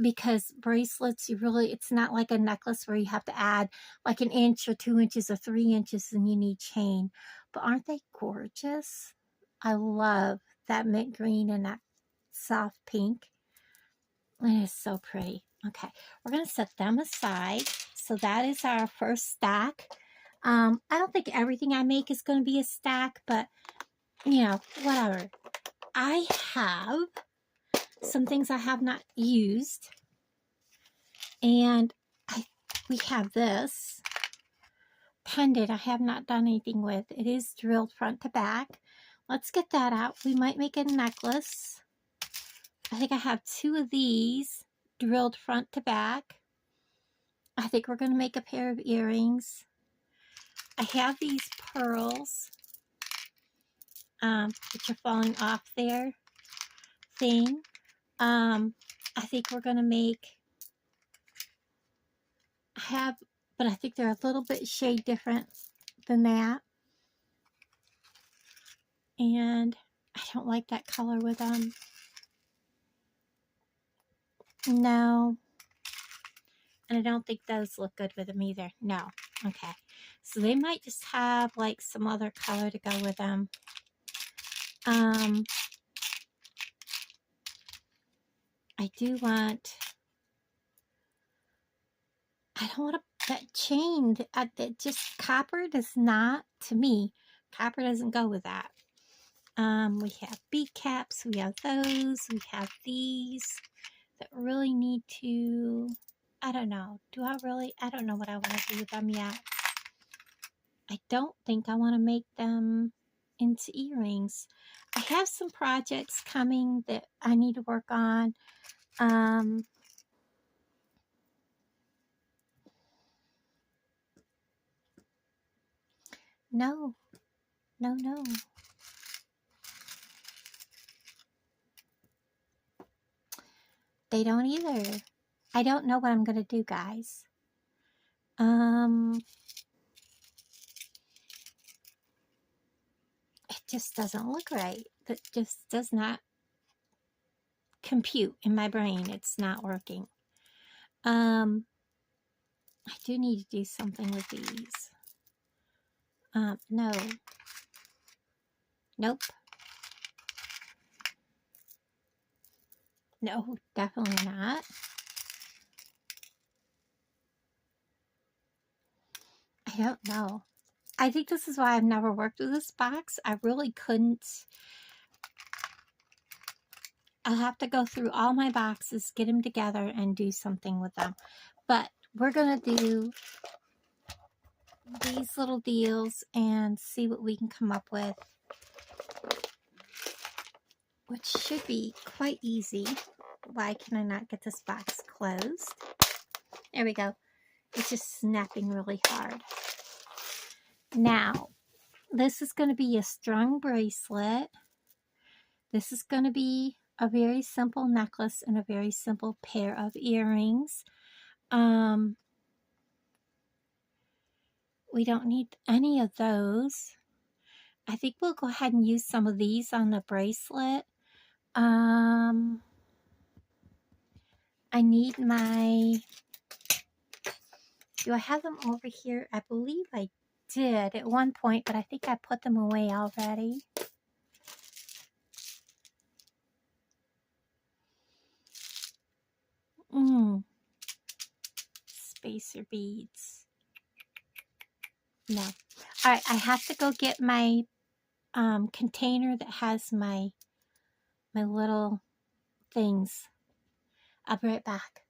Because bracelets, it's not like a necklace where you have to add like 1 inch or 2 inches or 3 inches and you need chain. But aren't they gorgeous? I love that mint green and that soft pink. It is so pretty. Okay, we're going to set them aside. So that is our first stack. I don't think everything I make is going to be a stack, but, you know, whatever. I have some things I have not used, and we have this pendant I have not done anything with. It is drilled front to back. Let's get that out. We might make a necklace. I think I have 2 of these drilled front to back. I think we're going to make a pair of earrings. I have these pearls, which are falling off their thing. I think we're going to make, but I think they're a little bit shade different than that. And I don't like that color with them. No. And I don't think those look good with them either. No. Okay. So they might just have like some other color to go with them. I do want, I don't want that chain, that just copper does not, to me, copper doesn't go with that. We have bead caps, we have those, we have these that really need to I don't know. I don't know what I want to do with them yet. I don't think I want to make them into earrings. I have some projects coming that I need to work on. No, no, no. They don't either. I don't know what I'm going to do, guys. It just doesn't look right. It just does not compute in my brain. It's not working. I do need to do something with these. No. Nope. No, definitely not. I don't know. I think this is why I've never worked with this box. I really couldn't. I'll have to go through all my boxes, get them together, and do something with them. But we're going to do these little deals and see what we can come up with, which should be quite easy. Why can I not get this box closed? There we go. It's just snapping really hard. Now, this is going to be a strung bracelet. This is going to be a very simple necklace and a very simple pair of earrings. We don't need any of those. I think we'll go ahead and use some of these on the bracelet. I need my... Do I have them over here? I believe I did at one point, but I think I put them away already. Spacer beads. No. All right, I have to go get my container that has my little things. I'll be right back.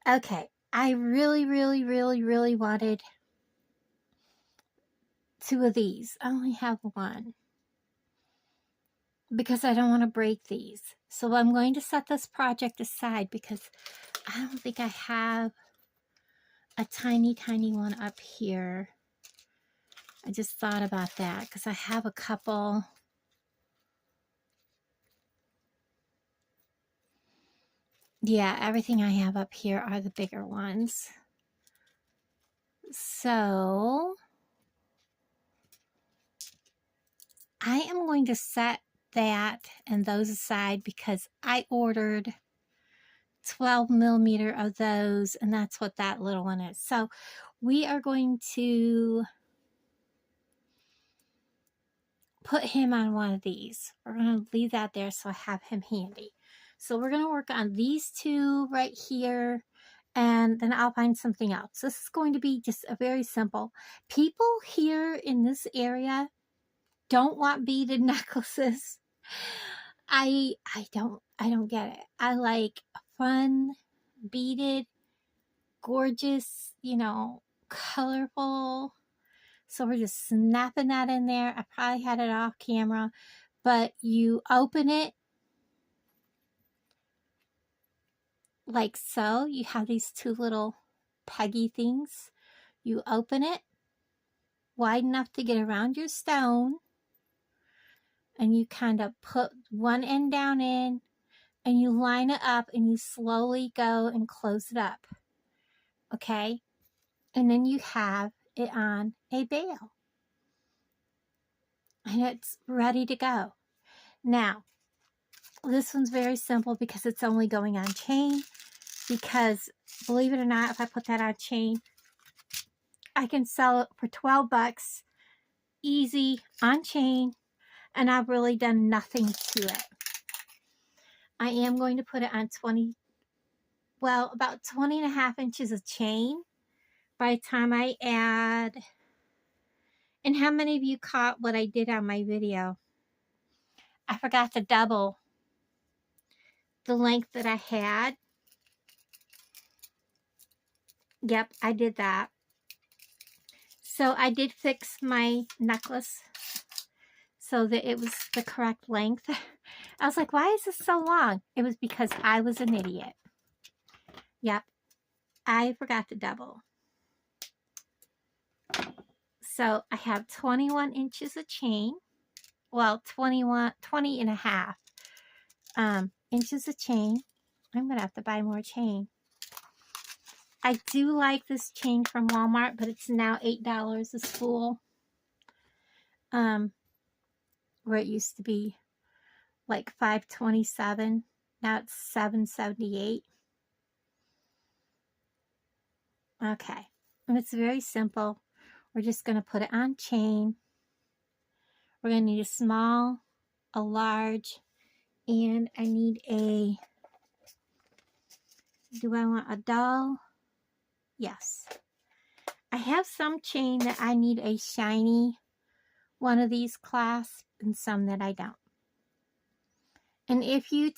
Okay, I really wanted 2 of these. I only have 1 because I don't want to break these. So I'm going to set this project aside because I don't think I have a tiny one up here. I just thought about that because I have a couple. Yeah, everything I have up here are the bigger ones. So I am going to set that and those aside because I ordered 12 millimeter of those, and that's what that little one is. So we are going to put him on one of these. We're going to leave that there so I have him handy. So we're going to work on these 2 right here, and then I'll find something else. This is going to be just a very simple. People here in this area don't want beaded necklaces. I don't get it. I like fun, beaded, gorgeous, you know, colorful. So we're just snapping that in there. I probably had it off camera, but you open it like so. You have these 2 little peggy things. You open it wide enough to get around your stone, and you kind of put one end down in, and you line it up, and you slowly go and close it up. Okay? And then you have it on a bail. And it's ready to go. Now, this one's very simple because it's only going on chain. Because, believe it or not, if I put that on chain, I can sell it for 12 bucks. Easy, on chain. And I've really done nothing to it. I am going to put it on about 20 and a half inches of chain by the time I add. And how many of you caught what I did on my video? I forgot to double the length that I had. Yep, I did that. So I did fix my necklace so that it was the correct length. I was like, why is this so long? It was because I was an idiot. Yep, I forgot to double. So I have 21 inches of chain. Well, 20 and a half inches of chain. I'm going to have to buy more chain. I do like this chain from Walmart, but it's now $8 a spool. Where it used to be like $5.27. Now it's $7.78. Okay. And it's very simple. We're just going to put it on chain. We're going to need a small, a large, and I need a, do I want a dull? Yes. I have some chain that I need a shiny one of these clasps and some that I don't. And if you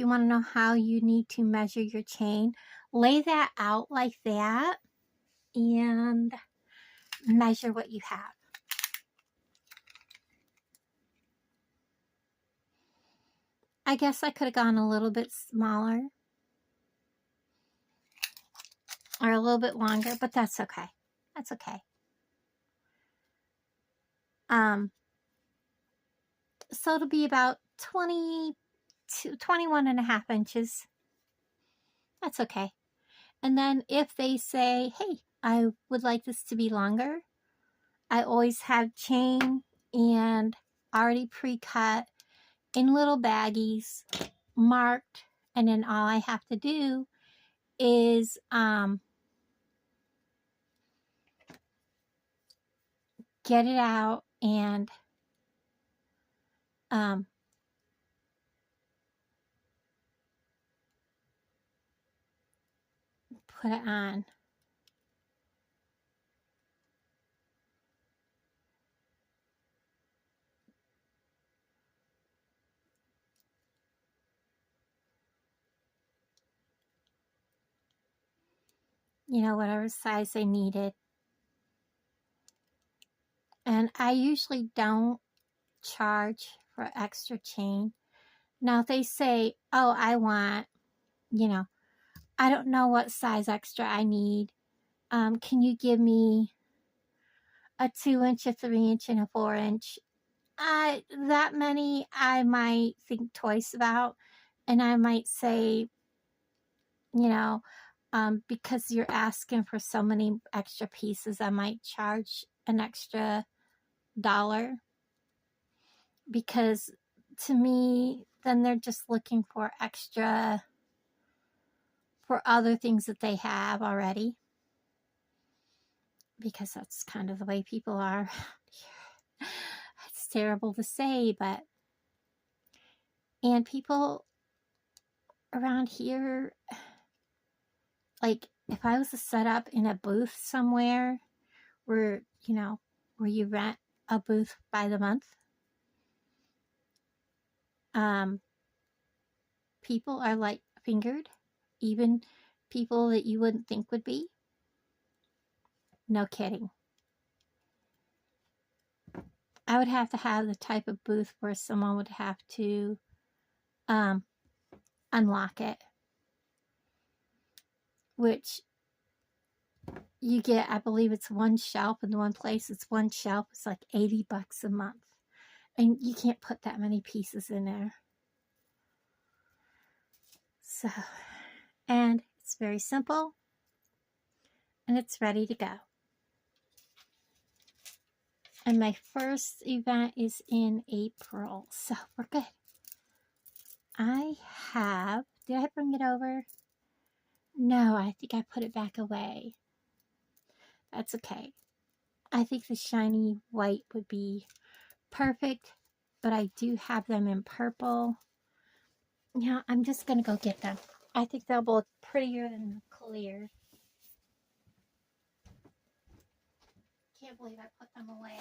want to know how you need to measure your chain, lay that out like that and measure what you have. I guess I could have gone a little bit smaller or a little bit longer, but that's okay. That's okay. So it'll be about 21 and a half inches. That's okay. And then if they say, hey, I would like this to be longer, I always have chain and already pre-cut in little baggies, marked, and then all I have to do is get it out and put it on. You know, whatever size they needed. And I usually don't charge for extra chain. Now, if they say, oh, I want, you know, I don't know what size extra I need. Can you give me a 2-inch, a 3-inch, and a 4-inch? That many I might think twice about. And I might say, you know, because you're asking for so many extra pieces, I might charge an extra $1. Because to me, then they're just looking for extra for other things that they have already. Because that's kind of the way people are. It's terrible to say, but and people around here, like if I was to set up in a booth somewhere where, you know, where you rent a booth by the month, people are like fingered, even people that you wouldn't think would be. No kidding. I would have to have the type of booth where someone would have to unlock it, which you get, I believe it's one shelf in one place. It's one shelf. It's like $80 a month. And you can't put that many pieces in there. So, and it's very simple. And it's ready to go. And my first event is in April. So, we're good. I have, did I bring it over? No, I think I put it back away. That's okay. I think the shiny white would be perfect, but I do have them in purple. Yeah, I'm just going to go get them. I think they'll look prettier than the clear. Can't believe I put them away.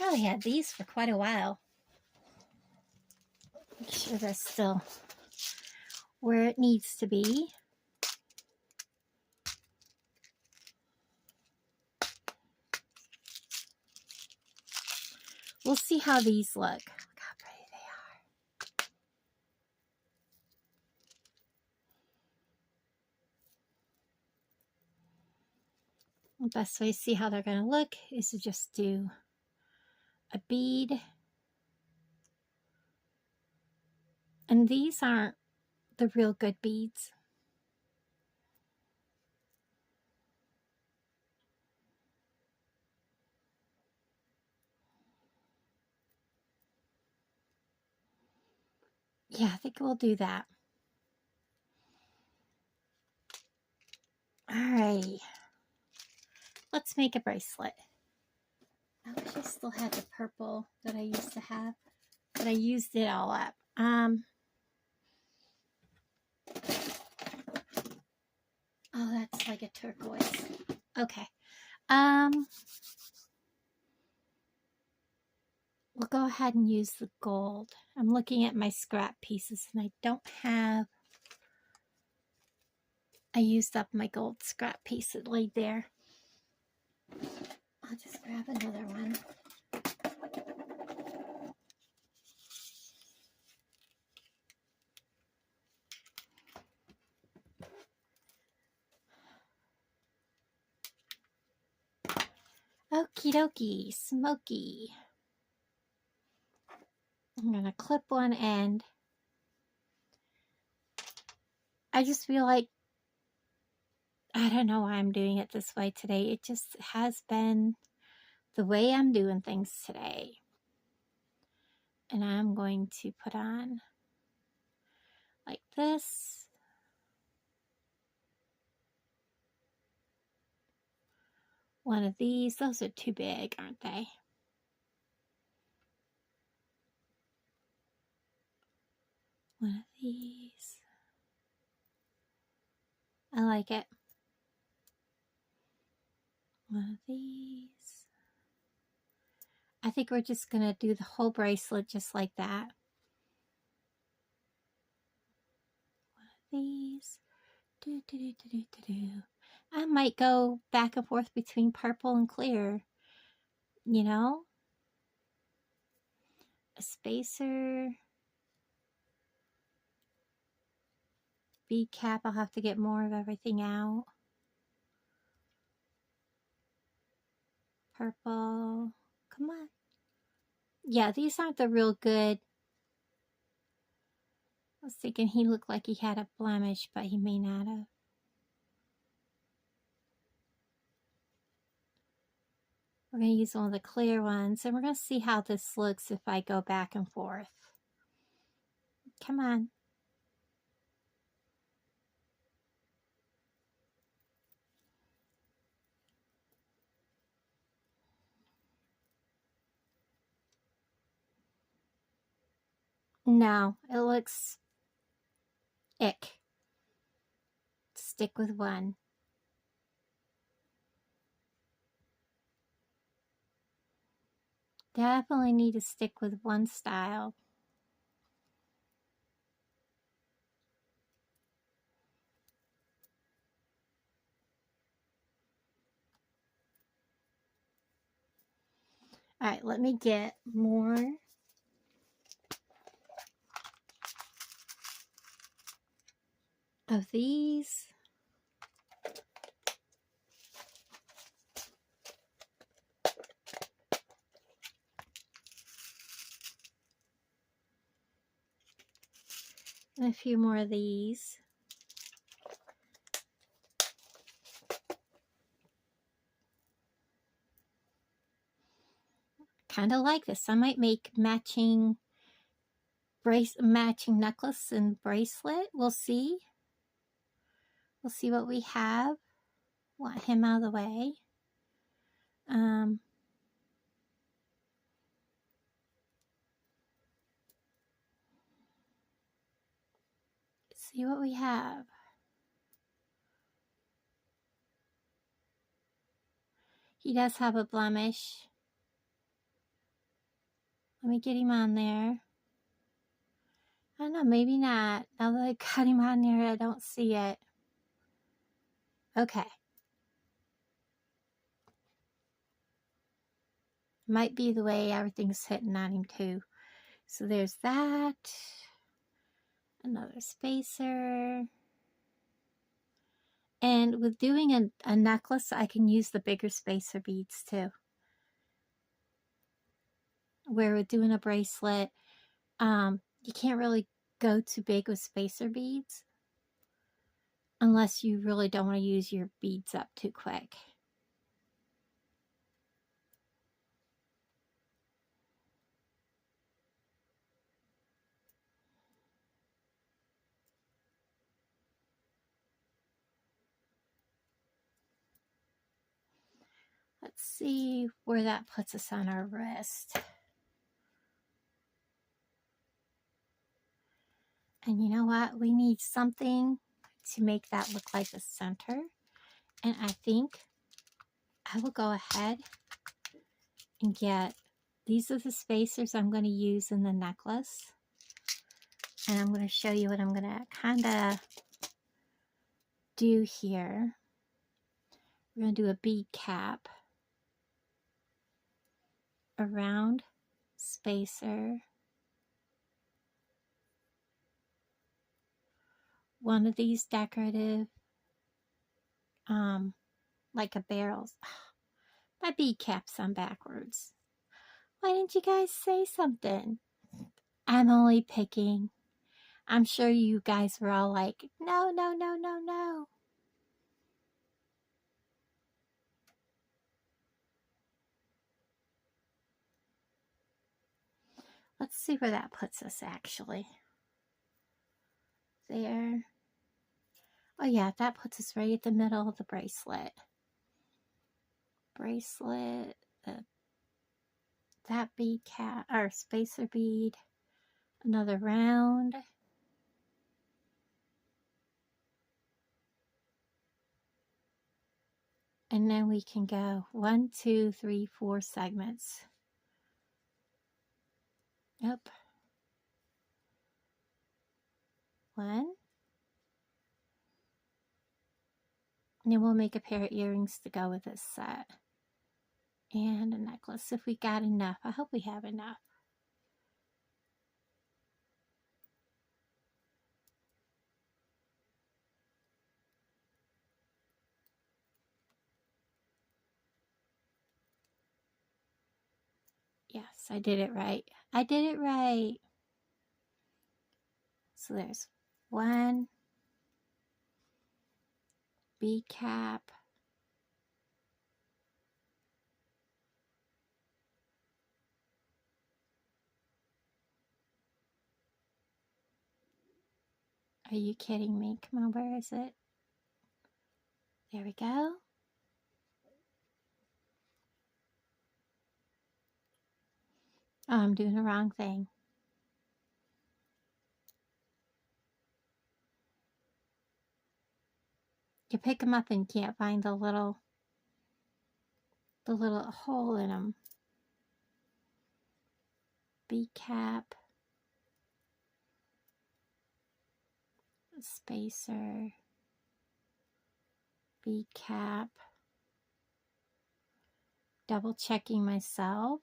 Probably had these for quite a while. Make sure that's still where it needs to be. We'll see how these look. Look how pretty they are. The best way to see how they're going to look is to just do a bead. And these aren't the real good beads. Yeah, I think we'll do that. Alrighty. Let's make a bracelet. I wish I still had the purple that I used to have, but I used it all up. Oh, that's like a turquoise. Okay. We'll go ahead and use the gold. I'm looking at my scrap pieces and I don't have, I used up my gold scrap piece that laid there. I'll just grab another one. Okie dokie, smoky. I'm going to clip one end. I just feel like, I don't know why I'm doing it this way today. It just has been the way I'm doing things today. And I'm going to put on like this. One of these. Those are too big, aren't they? One of these. I like it. One of these. I think we're just going to do the whole bracelet just like that. One of these. I might go back and forth between purple and clear. You know? A spacer. Bead cap. I'll have to get more of everything out. Purple. Come on. Yeah, these aren't the real good. I was thinking he looked like he had a blemish, but he may not have. We're going to use one of the clear ones, and we're going to see how this looks if I go back and forth. Come on. No, it looks ick. Stick with one. Definitely need to stick with one style. All right, let me get more of these. And a few more of these. Kind of like this. I might make matching necklace and bracelet. We'll see. We'll see what we have. Want him out of the way. See what we have. He does have a blemish. Let me get him on there. I don't know, maybe not. Now that I got him on there, I don't see it. Okay. Might be the way everything's hitting on him too. So there's that. Another spacer. And with doing a necklace, I can use the bigger spacer beads too. Where with doing a bracelet, you can't really go too big with spacer beads unless you really don't want to use your beads up too quick. Let's see where that puts us on our wrist. And you know what? We need something to make that look like the center. And I think I will go ahead and get, these are the spacers I'm going to use in the necklace. And I'm going to show you what I'm going to kind of do here. We're going to do a bead cap, a round spacer, one of these decorative, like a barrel. My bead cap's on backwards. Why didn't you guys say something? I'm only picking. I'm sure you guys were all like, no, no, no, no, no. Let's see where that puts us actually. There. Oh yeah, that puts us right at the middle of the bracelet. Bracelet, that bead cap, or spacer bead, another round. And then we can go 1, 2, 3, 4 segments. Yep. 1. And then we'll make a pair of earrings to go with this set. And a necklace if we got enough. I hope we have enough. Yes, I did it right. I did it right. So there's 1 bead cap. Are you kidding me? Come on, where is it? There we go. Oh, I'm doing the wrong thing. You pick them up and can't find the little hole in them. Bead cap. Spacer. Bead cap. Double checking myself.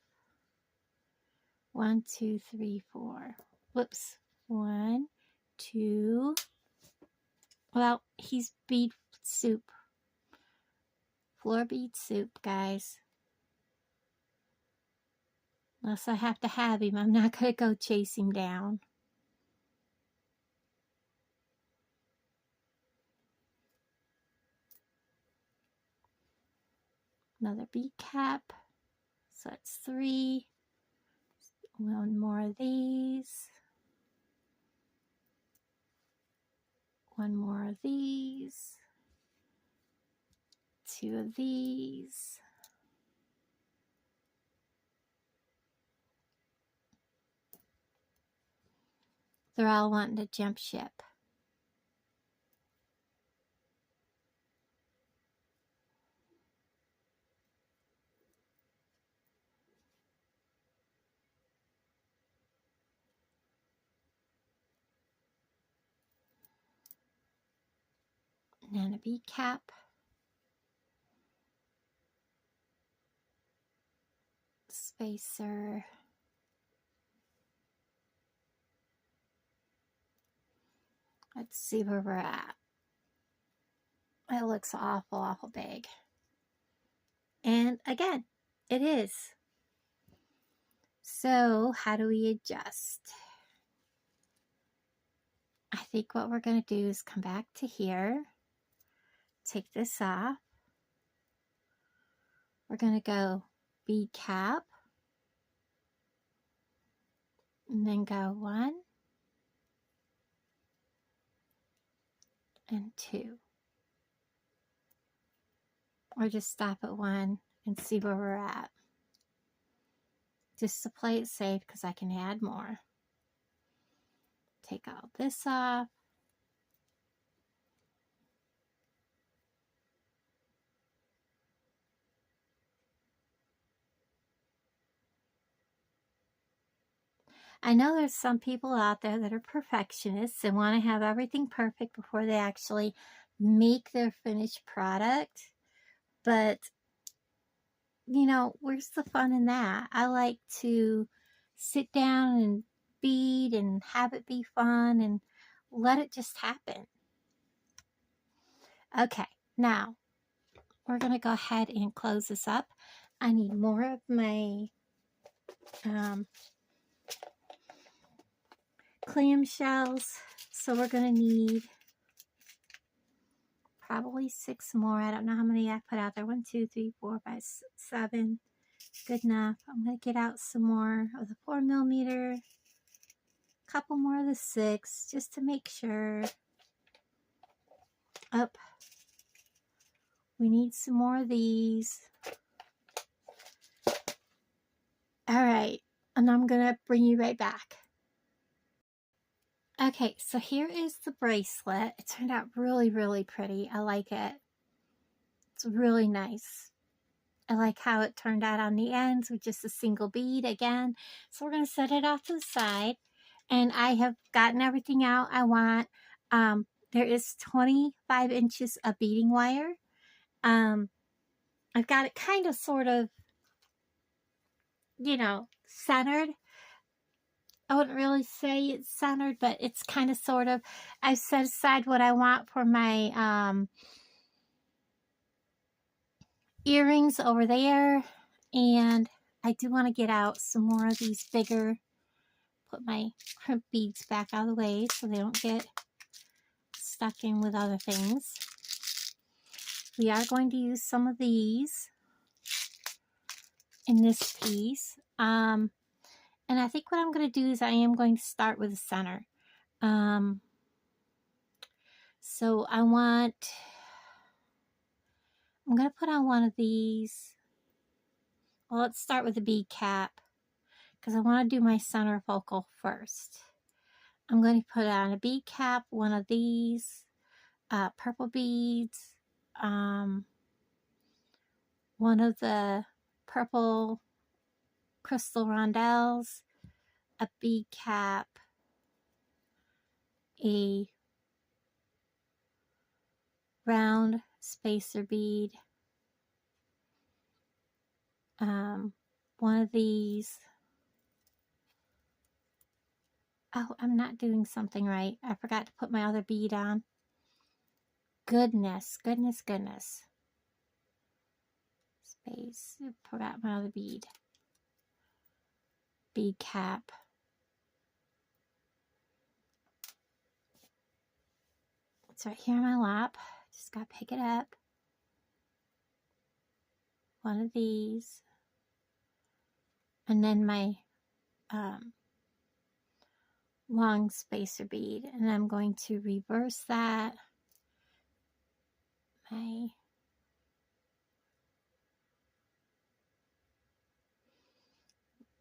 1, 2, 3, 4. Whoops. 1, 2. Well, he's bead soup. Floor bead soup, guys. Unless I have to have him, I'm not going to go chase him down. Another bead cap. So that's 3. 1 more of these. 1 more of these. 2 of these. They're all wanting to jump ship. And then a bead cap. Spacer. Let's see where we're at. It looks awful, awful big. And again, it is. So how do we adjust? I think what we're going to do is come back to here. Take this off. We're going to go bead cap. And then go 1 and 2. Or just stop at 1 and see where we're at. Just to play it safe, because I can add more. Take all this off. I know there's some people out there that are perfectionists and want to have everything perfect before they actually make their finished product. But, you know, where's the fun in that? I like to sit down and bead and have it be fun and let it just happen. Okay, now we're going to go ahead and close this up. I need more of my clamshells, so we're going to need probably 6 more. I don't know how many I put out there. 1, 2, 3, 4, 5, 6, 7. Good enough. I'm going to get out some more of the 4mm, a couple more of the 6, just to make sure. Up. We need some more of these. All right, and I'm going to bring you right back. Okay, so here is the bracelet. It turned out really, really pretty. I like it. It's really nice. I like how it turned out on the ends with just a single bead again. So we're going to set it off to the side. And I have gotten everything out I want. There is 25 inches of beading wire. I've got it kind of sort of, you know, centered. I wouldn't really say it's centered, but it's kind of sort of. I've set aside what I want for my earrings over there. And I do want to get out some more of these bigger, put my crimp beads back out of the way so they don't get stuck in with other things. We are going to use some of these in this piece. And I think what I'm going to do is I am going to start with the center. So I'm going to put on one of these. Well, let's start with the bead cap because I want to do my center focal first. I'm going to put on a bead cap, one of these, purple beads, one of the purple crystal rondelles, a bead cap, a round spacer bead, one of these. Oh, I'm not doing something right. I forgot to put my other bead on. Goodness, goodness, goodness. Space. Forgot my other bead. Bead cap. It's right here in my lap. Just gotta pick it up. One of these. And then my long spacer bead. And I'm going to reverse that.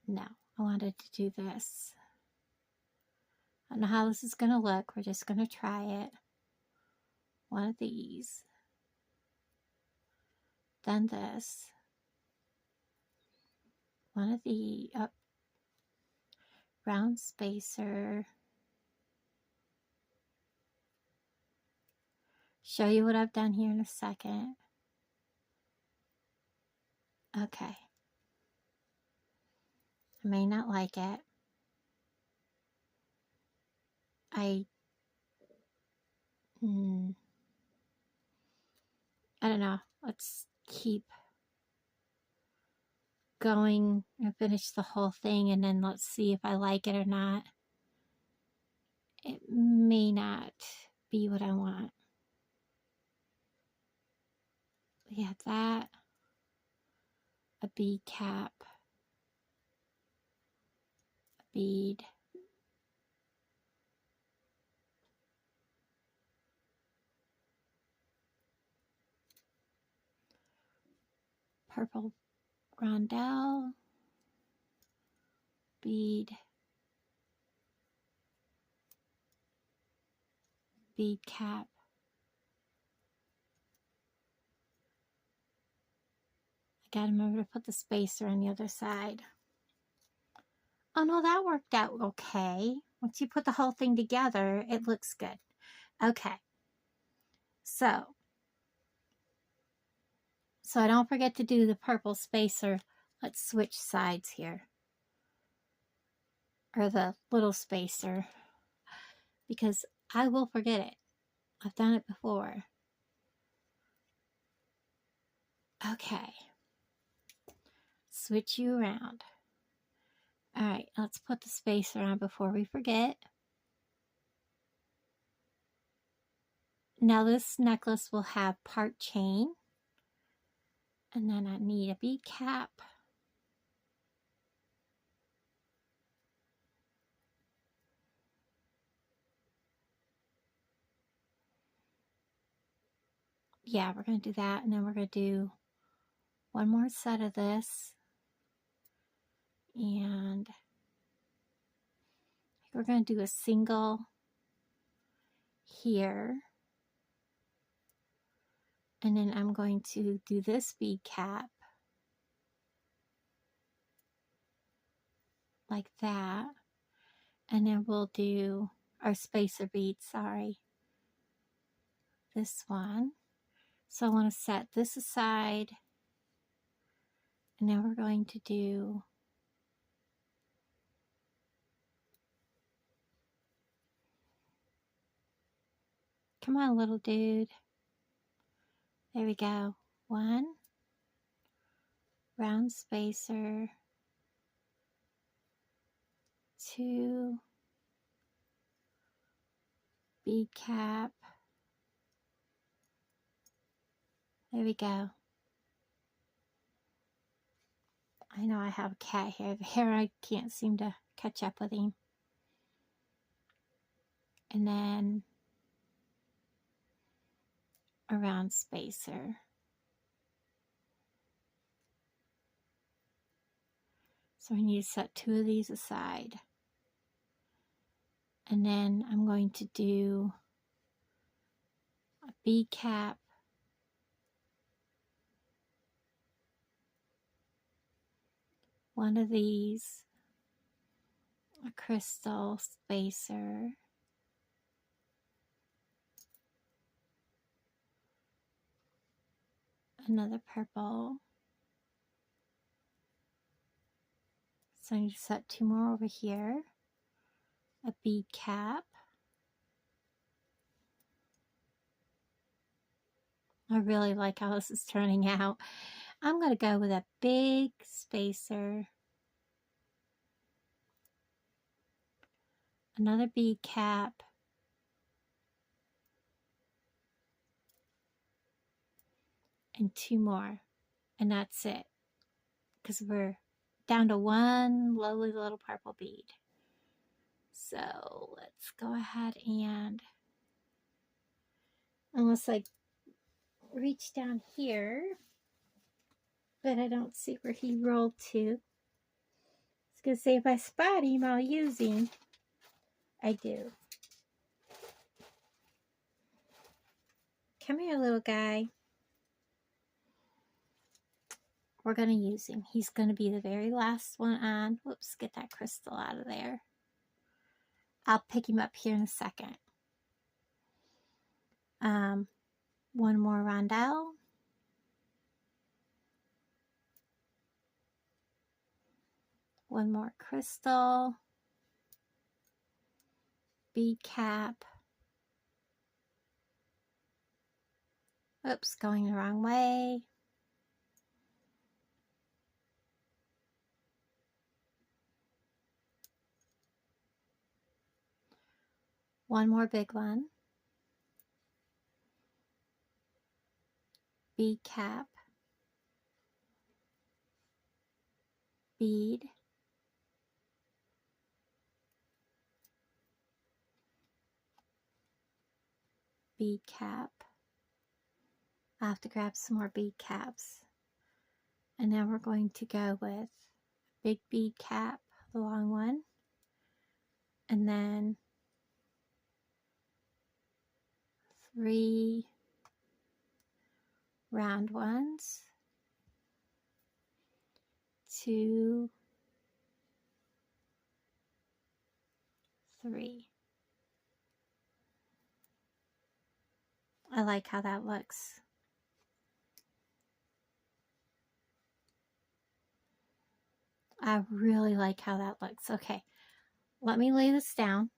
No, I wanted to do this. I don't know how this is going to look. We're just going to try it. One of these. Then this. One of the round spacer. show you what I've done here in a second. Okay. I may not like it. I don't know. Let's keep going and finish the whole thing, and then let's see if I like it or not. It may not be what I want. We have that, a bead cap, a bead, purple rondelle, bead, bead cap, I gotta remember to put the spacer on the other side. Oh no, that worked out okay. Once you put the whole thing together, it looks good. Okay. So I don't forget to do the purple spacer. Let's switch sides here. Or the little spacer. Because I will forget it. I've done it before. Okay. Switch you around. Alright, let's put the spacer on before we forget. Now this necklace will have part chain. And then I need a bead cap. Yeah, we're going to do that. And then we're going to do one more set of this. And we're going to do a single here. And then I'm going to do this bead cap like that. And then we'll do our spacer bead, sorry. This one. So I want to set this aside. And now we're going to do come on, little dude. There we go. One round spacer. Two bead cap. There we go. I know I have a cat here. The hair, I can't seem to catch up with him. And then a round spacer. So I need to set two of these aside. And then I'm going to do a bead cap. One of these. A crystal spacer. Another purple. So I need to set two more over here. A bead cap. I really like how this is turning out. I'm going to go with a big spacer. Another bead cap. And two more. And that's it. Because we're down to one lovely little purple bead. So let's go ahead and, unless I reach down here, but I don't see where he rolled to. I was going to say if I spot him, I'll use him. I do. Come here, little guy. We're going to use him. He's going to be the very last one on. Whoops, get that crystal out of there. I'll pick him up here in a second. one more rondelle, one more crystal, bead cap, oops, going the wrong way, one more big one, bead cap, bead, bead cap. I have to grab some more bead caps. And now we're going to go with big bead cap, the long one, and then 3 round ones, 2, 3. I like how that looks. I really like how that looks. Okay, let me lay this down.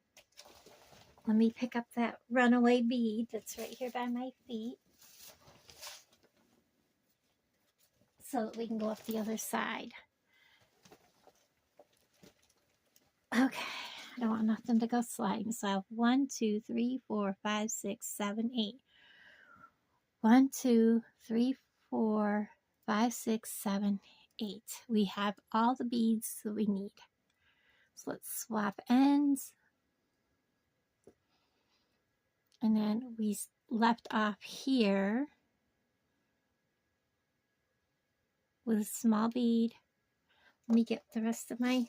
Let me pick up that runaway bead that's right here by my feet so that we can go up the other side. Okay, I don't want nothing to go sliding. So I have 1, 2, 3, 4, 5, 6, 7, 8. 1, 2, 3, 4, 5, 6, 7, 8. We have all the beads that we need. So let's swap ends. And then we left off here with a small bead. Let me get the rest of my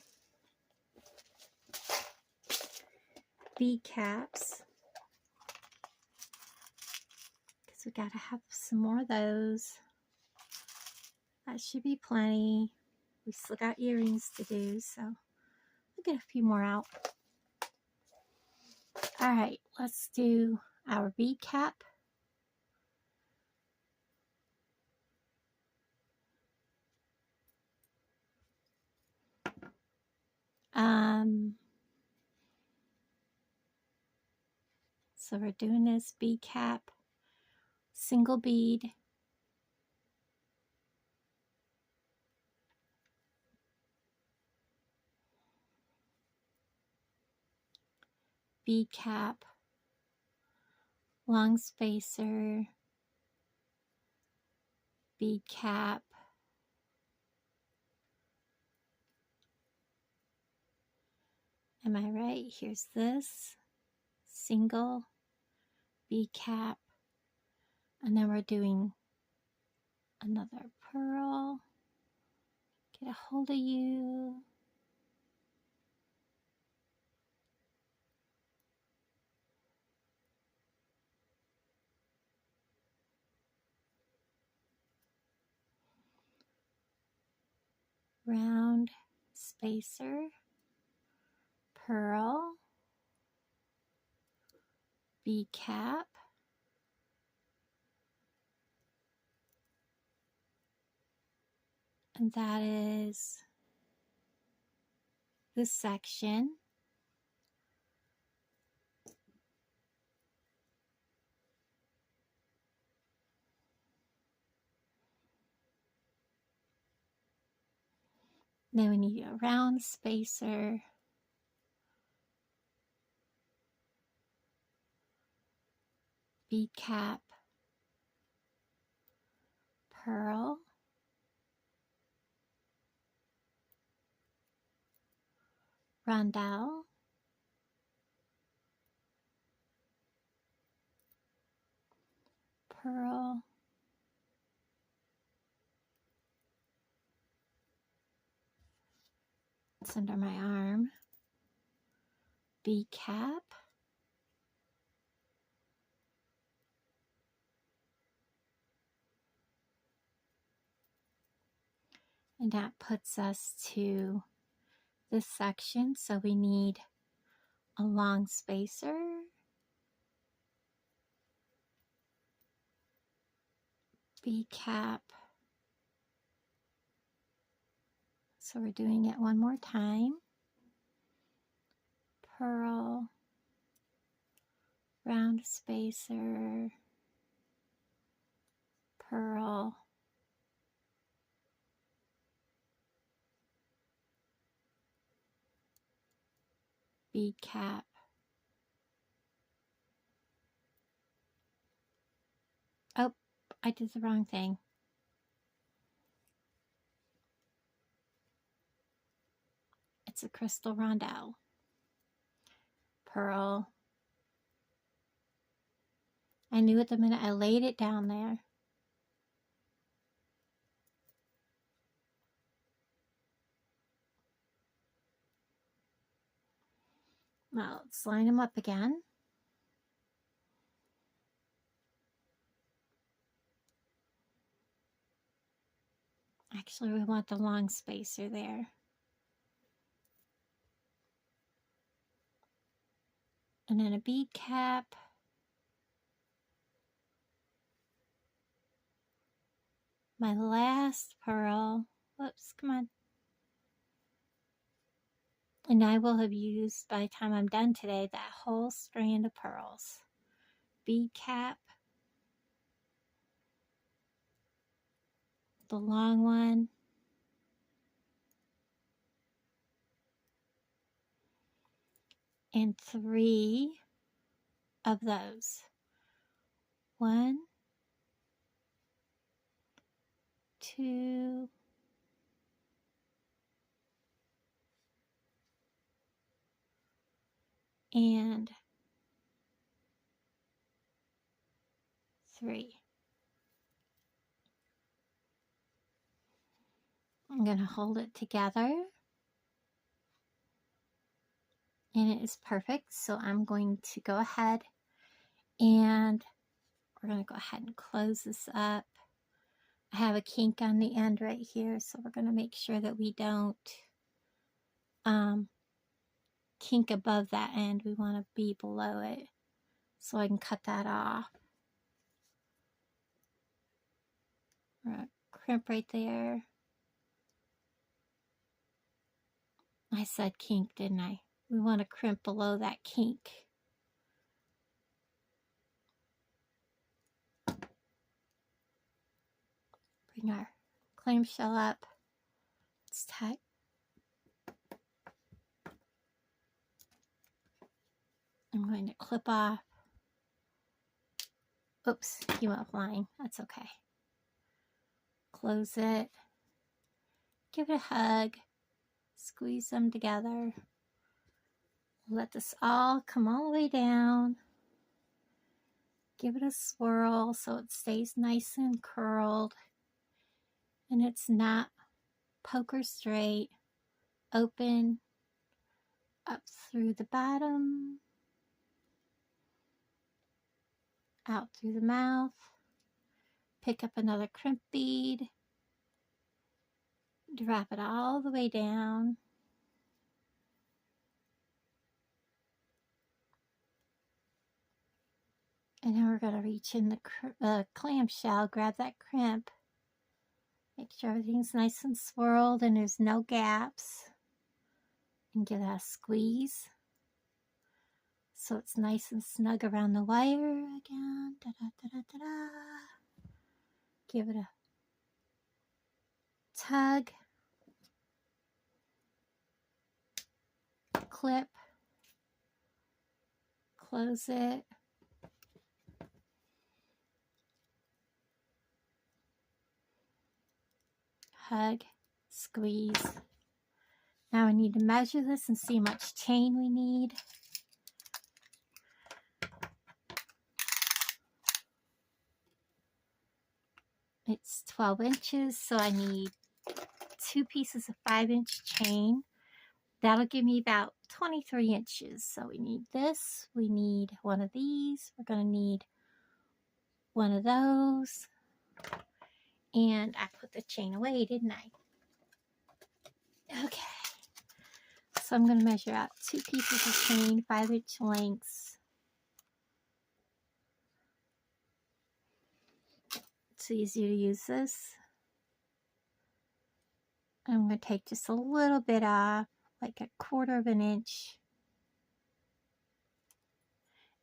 bead caps, because we got to have some more of those. That should be plenty. We still got earrings to do, so I'll get a few more out. All right, let's do our bead cap. So we're doing this bead cap, single bead, bead cap, long spacer, bead cap, am I right? Here's this single bead cap, and then we're doing another pearl. Get a hold of you. Round spacer, pearl, bead cap, and that is this section. Then we need a round spacer, bead cap, pearl, rondelle, pearl, it's under my arm, bead cap, and that puts us to this section. So we need a long spacer, bead cap. So we're doing it one more time. Pearl, round spacer, pearl, bead cap, oh, I did the wrong thing. It's a crystal rondelle, pearl. I knew it the minute I laid it down there. Now let's line them up again. Actually, we want the long spacer there. And then a bead cap. My last pearl. Whoops, come on. And I will have used, by the time I'm done today, that whole strand of pearls. Bead cap. The long one. And 3 of those. 1, 2, and 3. I'm going to hold it together. And it is perfect. So I'm going to go ahead and we're going to go ahead and close this up. I have a kink on the end right here, so we're going to make sure that we don't kink above that end. We want to be below it, so I can cut that off. We're going to crimp right there. I said kink, didn't I? We want to crimp below that kink. Bring our clamshell up. It's tight. I'm going to clip off. Oops, he went flying. That's okay. Close it. Give it a hug. Squeeze them together. Let this all come all the way down. Give it a swirl so it stays nice and curled. And it's not poker straight. Open up through the bottom. Out through the mouth. Pick up another crimp bead. Drop it all the way down. And then we're going to reach in the clamshell, grab that crimp. Make sure everything's nice and swirled and there's no gaps. And give that a squeeze. So it's nice and snug around the wire again. Da, da, da, da, da, da. Give it a tug. Clip. Close it. Hug. Squeeze. Now I need to measure this and see how much chain we need. It's 12 inches, so I need 2 pieces of 5-inch chain. That'll give me about 23 inches. So we need this. We need one of these. We're going to need one of those. And I put the chain away, didn't I? Okay. So I'm going to measure out 2 pieces of chain, 5-inch lengths. It's easier to use this. I'm going to take just a little bit off, like 1/4 of an inch.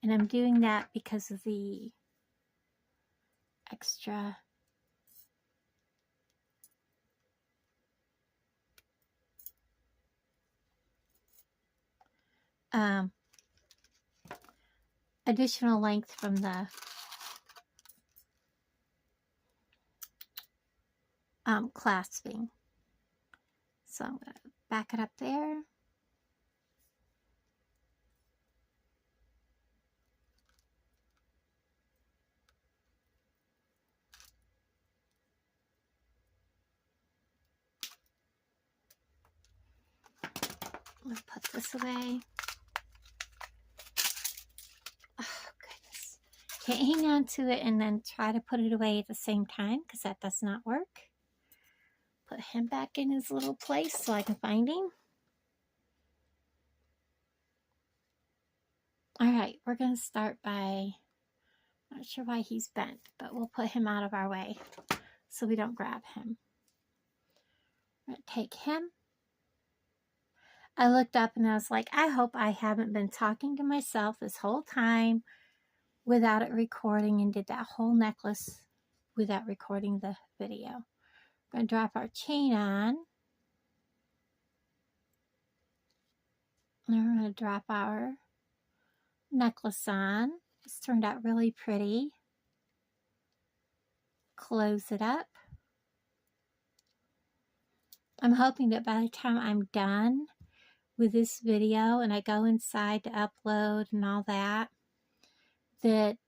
And I'm doing that because of the extra additional length from the clasping. So I'm going to back it up there. I'm going to put this away. Oh, goodness. Can't hang on to it and then try to put it away at the same time because that does not work. Put him back in his little place so I can find him. All right, we're going to start by, not sure why he's bent, but we'll put him out of our way so we don't grab him. I'm going to take him. I looked up and I was like, I hope I haven't been talking to myself this whole time without it recording, and did that whole necklace without recording the video. We're going to drop our chain on. And then we're going to drop our necklace on. This turned out really pretty. Close it up. I'm hoping that by the time I'm done with this video and I go inside to upload and all that, that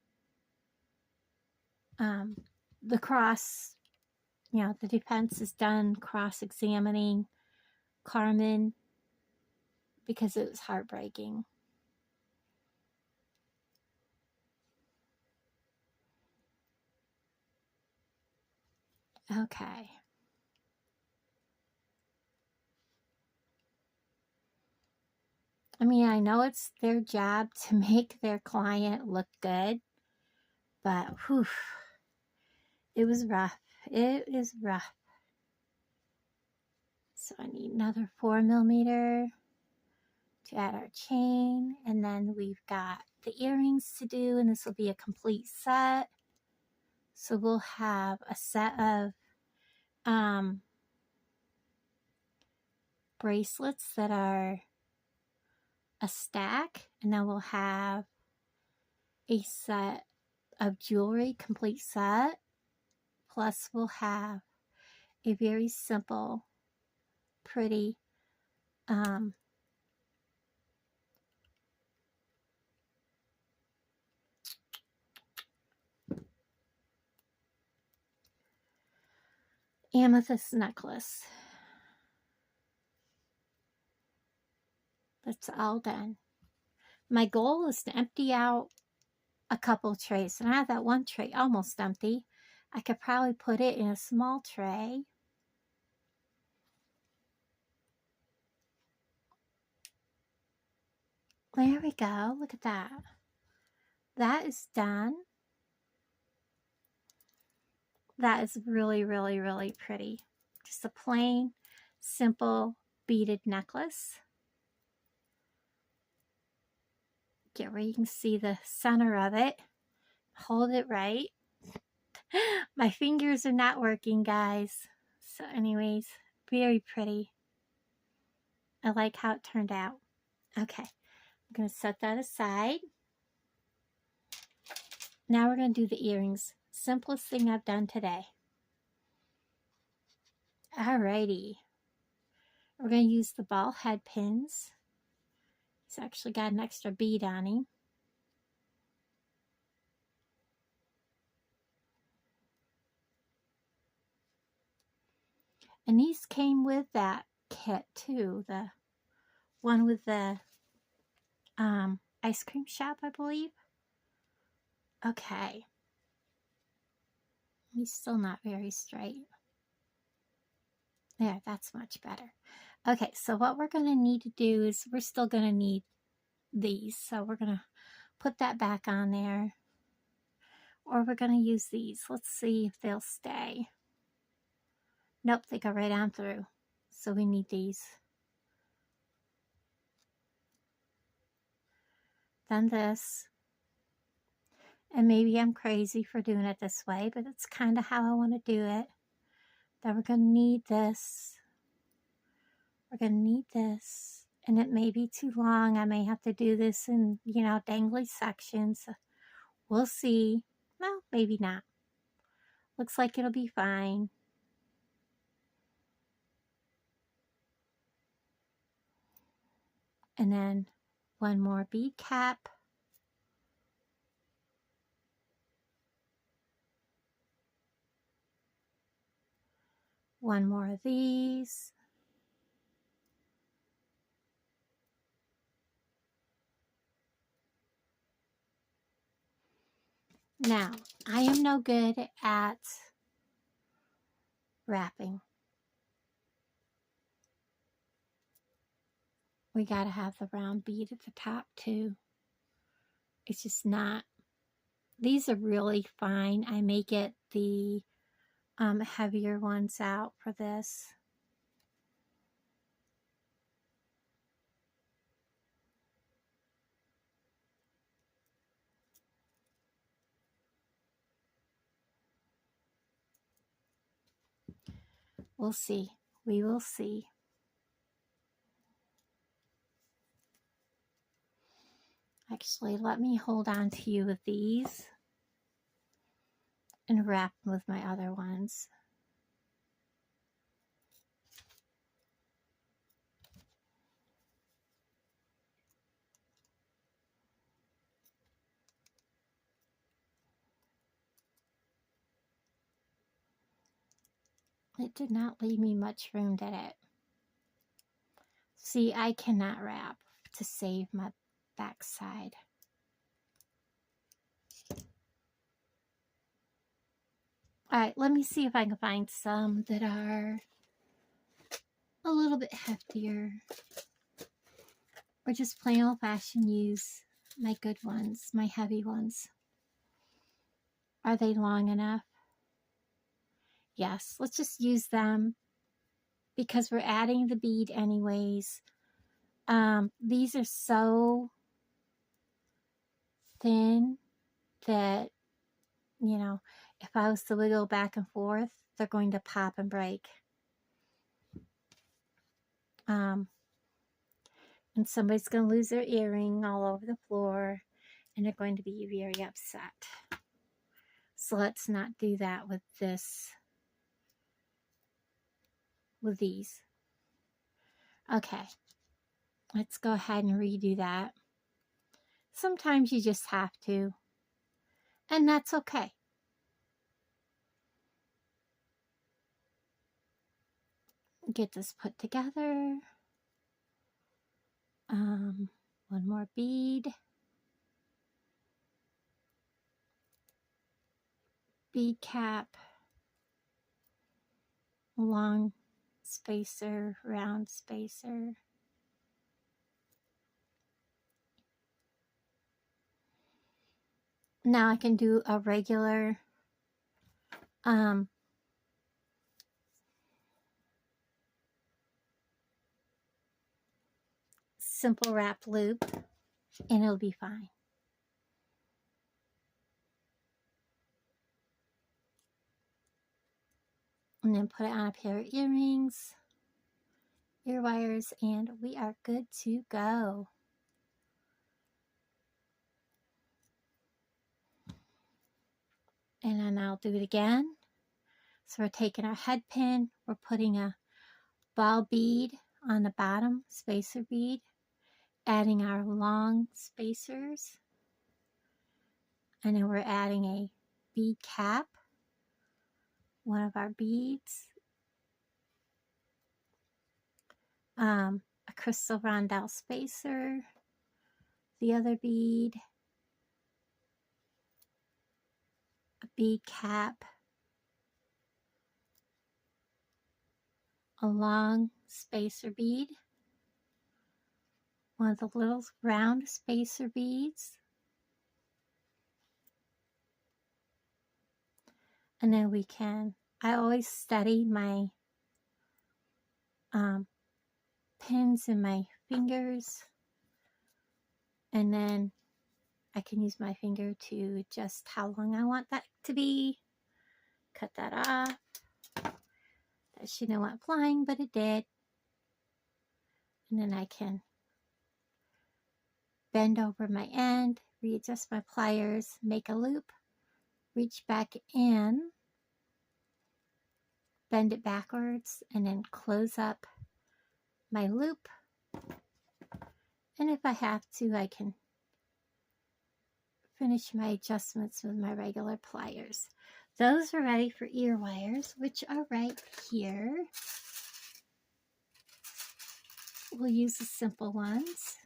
the cross, you know, the defense is done cross-examining Carmen, because it was heartbreaking. Okay. I mean, I know it's their job to make their client look good, but whew, it was rough. It is rough. So I need another 4mm to add our chain, and then we've got the earrings to do, and this will be a complete set. So we'll have a set of bracelets that are a stack, and then we'll have a set of jewelry, complete set, plus we'll have a very simple, pretty amethyst necklace. That's all done. My goal is to empty out a couple trays, and I have that one tray almost empty. I could probably put it in a small tray. There we go. Look at that. That is done. That is really, really, really pretty. Just a plain, simple beaded necklace. Get where you can see the center of it. Hold it right. My fingers are not working, guys. So anyways, very pretty. I like how it turned out. Okay, I'm going to set that aside. Now we're going to do the earrings. Simplest thing I've done today. Alrighty. We're going to use the ball head pins. He's actually got an extra bead on him. And these came with that kit too. The one with the ice cream shop, I believe. Okay. He's still not very straight. There, that's much better. Okay, so what we're going to need to do is we're still going to need these. So we're going to put that back on there. or we're going to use these. Let's see if they'll stay. Nope, they go right on through. So we need these. Then this. And maybe I'm crazy for doing it this way, but it's kind of how I want to do it. Then we're going to need this. We're going to need this. And it may be too long. I may have to do this in, you know, dangly sections. We'll see. No, maybe not. Looks like it'll be fine. And then one more bead cap. One more of these. Now, I am no good at wrapping. We got to have the round bead at the top too. It's just not. These are really fine. I may get the heavier ones out for this. We'll see. We will see. Actually, let me hold on to you with these and wrap them with my other ones. It did not leave me much room, did it? See, I cannot wrap to save my backside. Alright, let me see if I can find some that are a little bit heftier. Or just plain old-fashioned use my good ones, my heavy ones. Are they long enough? Yes, let's just use them because we're adding the bead anyways. These are so thin that, you know, if I was to wiggle back and forth, they're going to pop and break. And somebody's going to lose their earring all over the floor, and they're going to be very upset. So let's not do that with this, with these. Okay, let's go ahead and redo that. Sometimes you just have to, and that's okay. Get this put together. One more bead. Bead cap. Long spacer, round spacer. Now I can do a regular simple wrap loop, and it'll be fine. And then put it on a pair of earrings, ear wires, and we are good to go. And then I'll do it again. So we're taking our head pin, we're putting a ball bead on the bottom, spacer bead, adding our long spacers, and then we're adding a bead cap, one of our beads, a crystal rondelle spacer, the other bead, a bead cap, a long spacer bead, one of the little round spacer beads, And then we can, I always steady my pins in my fingers, and then I can use my finger to adjust how long I want that to be. Cut that off. That shouldn't have went flying, but it did. And then I can bend over my end, readjust my pliers, make a loop, reach back in, bend it backwards, and then close up my loop. And if I have to, I can finish my adjustments with my regular pliers. Those are ready for ear wires, which are right here. We'll use the simple ones.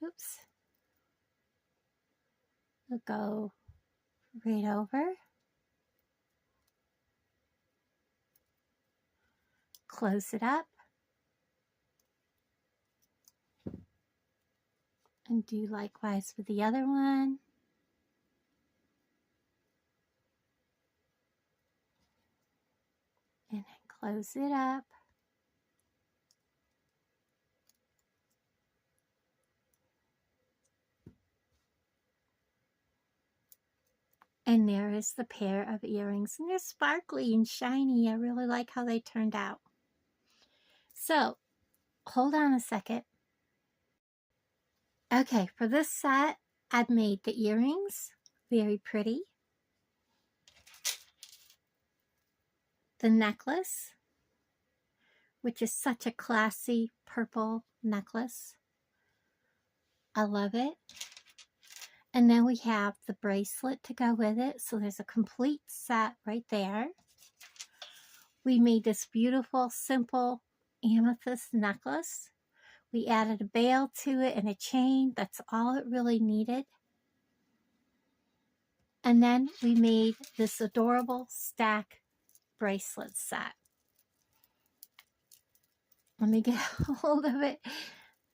Oops. We'll go right over. Close it up. And do likewise with the other one. And then close it up. And there is the pair of earrings. And they're sparkly and shiny. I really like how they turned out. So, hold on a second. Okay, for this set, I've made the earrings very pretty. The necklace, which is such a classy purple necklace. I love it. And then we have the bracelet to go with it. So there's a complete set right there. We made this beautiful, simple amethyst necklace. We added a bail to it and a chain. That's all it really needed. And then we made this adorable stack bracelet set. Let me get a hold of it.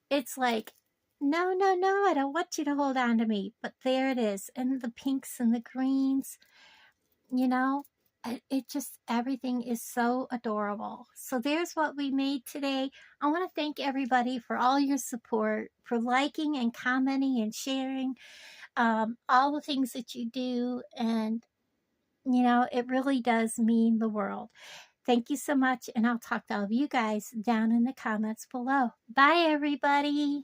It's like, no, no, no, I don't want you to hold on to me. But there it is. And the pinks and the greens, you know, it just, everything is so adorable. So there's what we made today. I want to thank everybody for all your support, for liking and commenting and sharing all the things that you do. And, you know, it really does mean the world. Thank you so much. And I'll talk to all of you guys down in the comments below. Bye, everybody.